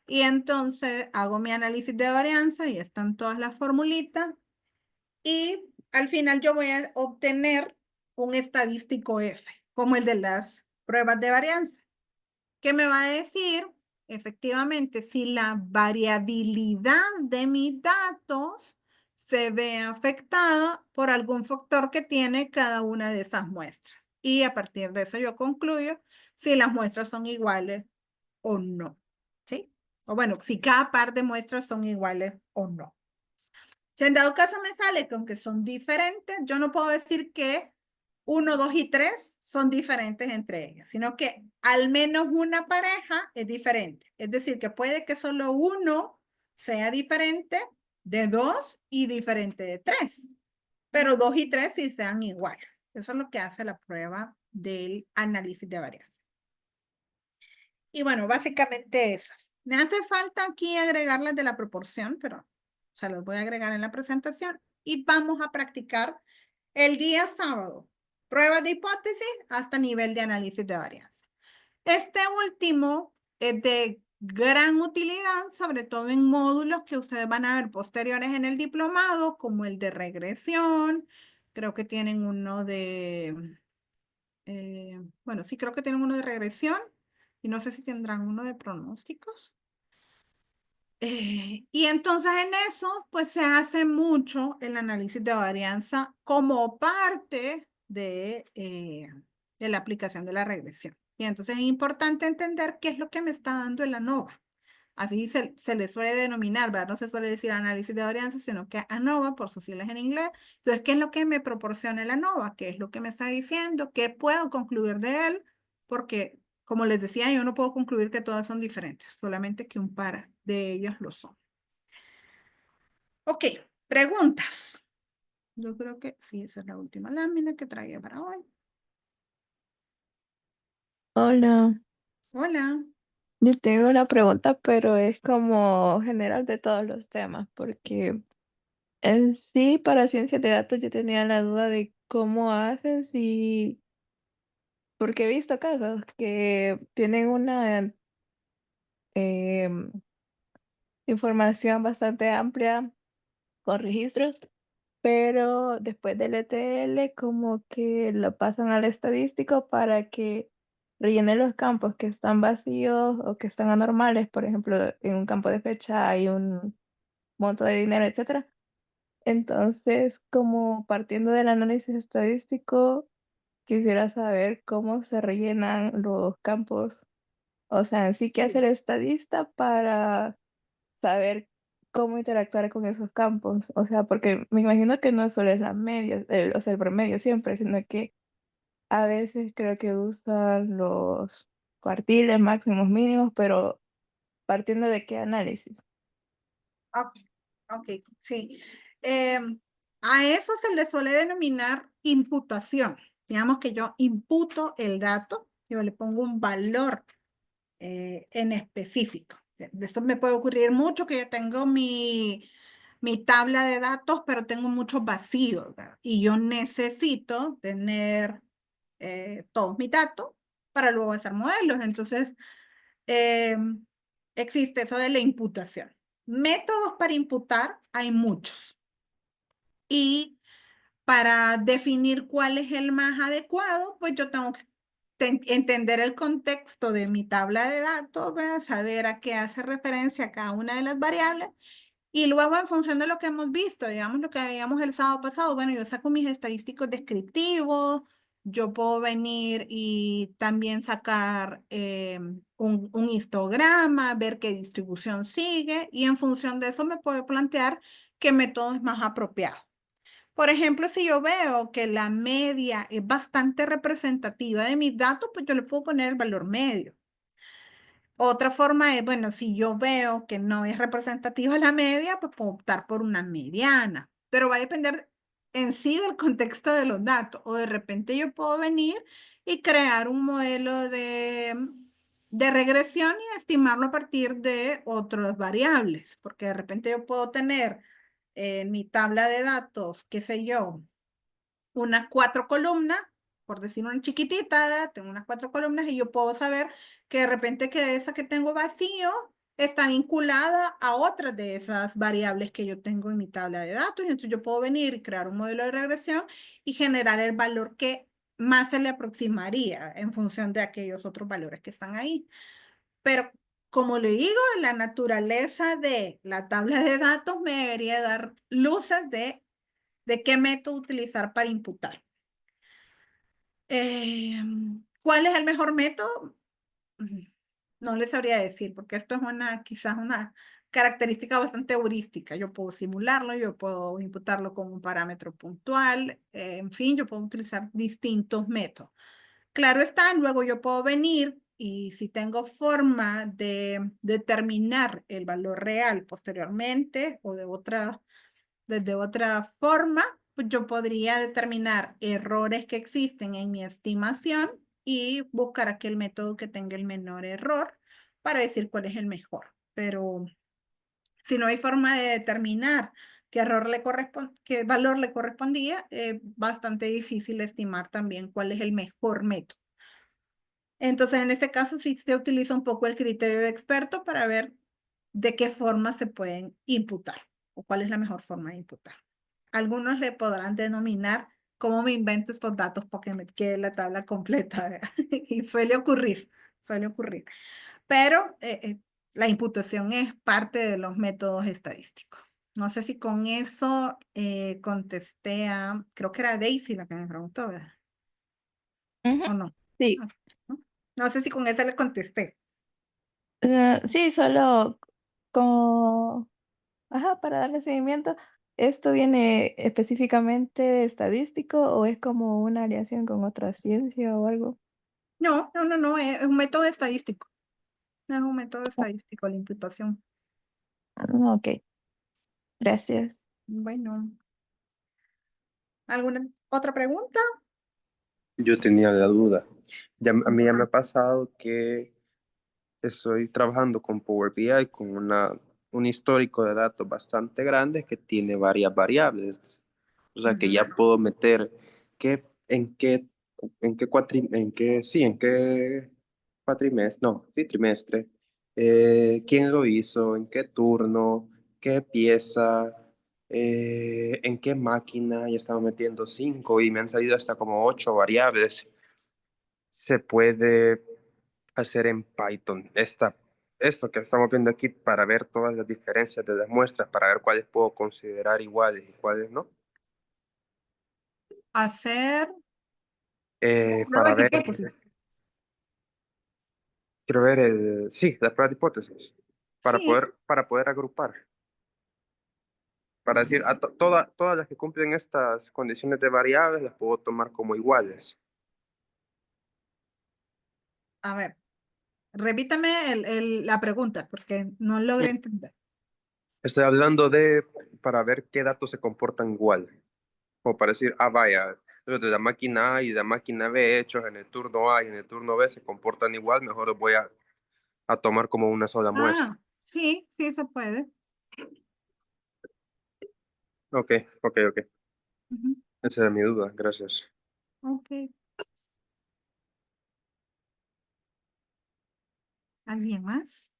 Y entonces hago mi análisis de varianza y están todas las formulitas y al final yo voy a obtener un estadístico F, como el de las pruebas de varianza, que me va a decir efectivamente si la variabilidad de mis datos se ve afectada por algún factor que tiene cada una de esas muestras. Y a partir de eso yo concluyo si las muestras son iguales o no, ¿sí? O bueno, si cada par de muestras son iguales o no. Si en dado caso me sale que aunque son diferentes, yo no puedo decir que 1, 2 y 3 son diferentes entre ellas, sino que al menos una pareja es diferente. Es decir, que puede que solo uno sea diferente de 2 y diferente de 3, pero 2 y 3 sí sean iguales. Eso es lo que hace la prueba del análisis de varianza. Y bueno, básicamente esas. Me hace falta aquí agregar las de la proporción, pero se los voy a agregar en la presentación. Y vamos a practicar el día sábado. Pruebas de hipótesis hasta nivel de análisis de varianza. Este último es de gran utilidad, sobre todo en módulos que ustedes van a ver posteriores en el diplomado, como el de regresión. Creo que tienen uno de... bueno, sí, creo que tienen uno de regresión. Y no sé si tendrán uno de pronósticos. Y entonces en eso, pues se hace mucho el análisis de varianza como parte de la aplicación de la regresión. Y entonces es importante entender qué es lo que me está dando el ANOVA. Así se le suele denominar, ¿verdad? No se suele decir análisis de varianza, sino que ANOVA, por sus siglas en inglés. Entonces, ¿qué es lo que me proporciona el ANOVA? ¿Qué es lo que me está diciendo? ¿Qué puedo concluir de él? Porque como les decía, yo no puedo concluir que todas son diferentes, solamente que un par de ellas lo son. Ok, preguntas. Yo creo que sí, esa es la última lámina que traía para hoy. Hola, Hola. yo tengo una pregunta, pero es como general de todos los temas, porque en sí para ciencias de datos yo tenía la duda de cómo hacen si, porque he visto casos que tienen una em, información bastante amplia con registros, pero después del ETL como que lo pasan al estadístico para que rellene los campos que están vacíos o que están anormales. Por ejemplo, en un campo de fecha hay un monto de dinero, etcétera. Entonces, como partiendo del análisis estadístico, quisiera saber cómo se rellenan los campos. O sea, en sí, ¿qué hace el estadista para saber cómo interactuar con esos campos? O sea, porque me imagino que no solo es la media, o sea, el promedio siempre, sino que a veces creo que usan los cuartiles máximos mínimos, pero partiendo de qué análisis. Ok, ok, sí. A eso se le suele denominar imputación. Digamos que yo imputo el dato, yo le pongo un valor en específico. De eso me puede ocurrir mucho, que yo tengo mi tabla de datos, pero tengo muchos vacíos, ¿verdad? Y yo necesito tener todos mis datos para luego hacer modelos. Entonces, eh, existe eso de la imputación. Métodos para imputar hay muchos. Y para definir cuál es el más adecuado, pues yo tengo que entender el contexto de mi tabla de datos, ¿verdad? Saber a qué hace referencia cada una de las variables. Y luego, en función de lo que hemos visto, digamos lo que veíamos el sábado pasado, bueno, yo saco mis estadísticos descriptivos, yo puedo venir y también sacar un histograma, ver qué distribución sigue, y en función de eso me puedo plantear qué método es más apropiado. Por ejemplo, si yo veo que la media es bastante representativa de mis datos, pues yo le puedo poner el valor medio. Otra forma es, bueno, si yo veo que no es representativa la media, pues puedo optar por una mediana, pero va a depender en sí del contexto de los datos. O de repente yo puedo venir y crear un modelo de regresión y estimarlo a partir de otras variables, porque de repente yo puedo tener en mi tabla de datos, qué sé yo, unas 4 columnas, por decir una chiquitita, tengo unas 4 columnas y yo puedo saber que de repente que esa que tengo vacío está vinculada a otras de esas variables que yo tengo en mi tabla de datos. Y entonces yo puedo venir y crear un modelo de regresión y generar el valor que más se le aproximaría en función de aquellos otros valores que están ahí. Pero como le digo, la naturaleza de la tabla de datos me debería dar luces de qué método utilizar para imputar. ¿Cuál es el mejor método? No les sabría decir, porque esto es quizás una característica bastante heurística. Yo puedo simularlo, yo puedo imputarlo con un parámetro puntual, en fin, yo puedo utilizar distintos métodos. Claro está, luego yo puedo venir y si tengo forma de determinar el valor real posteriormente o desde otra forma, pues yo podría determinar errores que existen en mi estimación y buscar aquel método que tenga el menor error para decir cuál es el mejor. Pero si no hay forma de determinar qué valor le correspondía, bastante difícil estimar también cuál es el mejor método. Entonces, en este caso sí se utiliza un poco el criterio de experto para ver de qué forma se pueden imputar o cuál es la mejor forma de imputar. Algunos le podrán denominar cómo me invento estos datos para que me quede la tabla completa, ¿verdad? Y suele ocurrir. Pero la imputación es parte de los métodos estadísticos. No sé si con eso contesté creo que era Daisy la que me preguntó, ¿verdad? Ujú, ¿O no? sí. No, no sé si con eso le contesté. Sí, solo como, ajá, para darle seguimiento, ¿esto viene específicamente estadístico o es como una aliación con otra ciencia o algo? No, es un método estadístico. No es un método estadístico la imputación. Ah, ok, gracias. Bueno, ¿alguna otra pregunta? Yo tenía la duda. A mí ya me ha pasado que estoy trabajando con Power BI con un histórico de datos bastante grande que tiene varias variables. O sea que ya puedo meter qué, en qué cuatrimestre, no, sí, trimestre, quién lo hizo, en qué turno, qué pieza, en qué máquina, ya estaba metiendo 5 y me han salido hasta como 8 variables. Se puede hacer en Python esto que estamos viendo aquí para ver todas las diferencias de las muestras, para ver cuáles puedo considerar iguales y cuáles no. Hacer Para pruebas de ver, hipótesis. quiero ver sí, las pruebas de hipótesis, Sí, para poder agrupar, para decir, todas las que cumplen estas condiciones de variables las puedo tomar como iguales. a ver, repítame la pregunta porque no logré entender. Estoy hablando para ver qué datos se comportan igual. Como para decir, vaya, los de la máquina A y de la máquina B hechos en el turno A y en el turno B se comportan igual, mejor los voy a tomar como una sola muestra. Sí se puede. Ok, ok. Ujú, Esa era mi duda, gracias. ok. ¿Alguien más?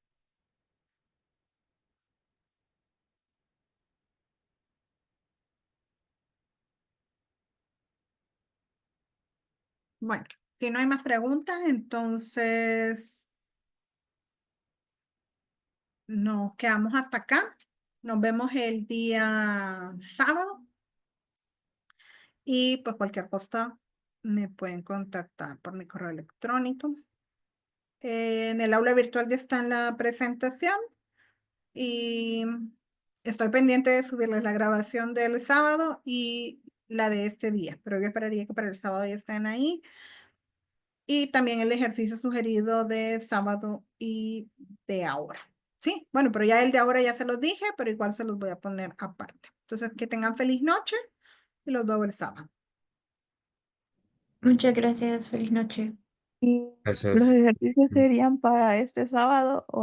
Bueno, si no hay más preguntas, entonces nos quedamos hasta acá. Nos vemos el día sábado y pues cualquier cosa me pueden contactar por mi correo electrónico. En el aula virtual ya está en la presentación y estoy pendiente de subirles la grabación del sábado y la de este día, pero yo esperaría que para el sábado ya estén ahí. Y también el ejercicio sugerido de sábado y de ahora. Sí, bueno, pero ya el de ahora ya se los dije, pero igual se los voy a poner aparte. Entonces, que tengan feliz noche y los veo el sábado. Muchas gracias, feliz noche. ¿Y los Gracias. ejercicios serían para este sábado o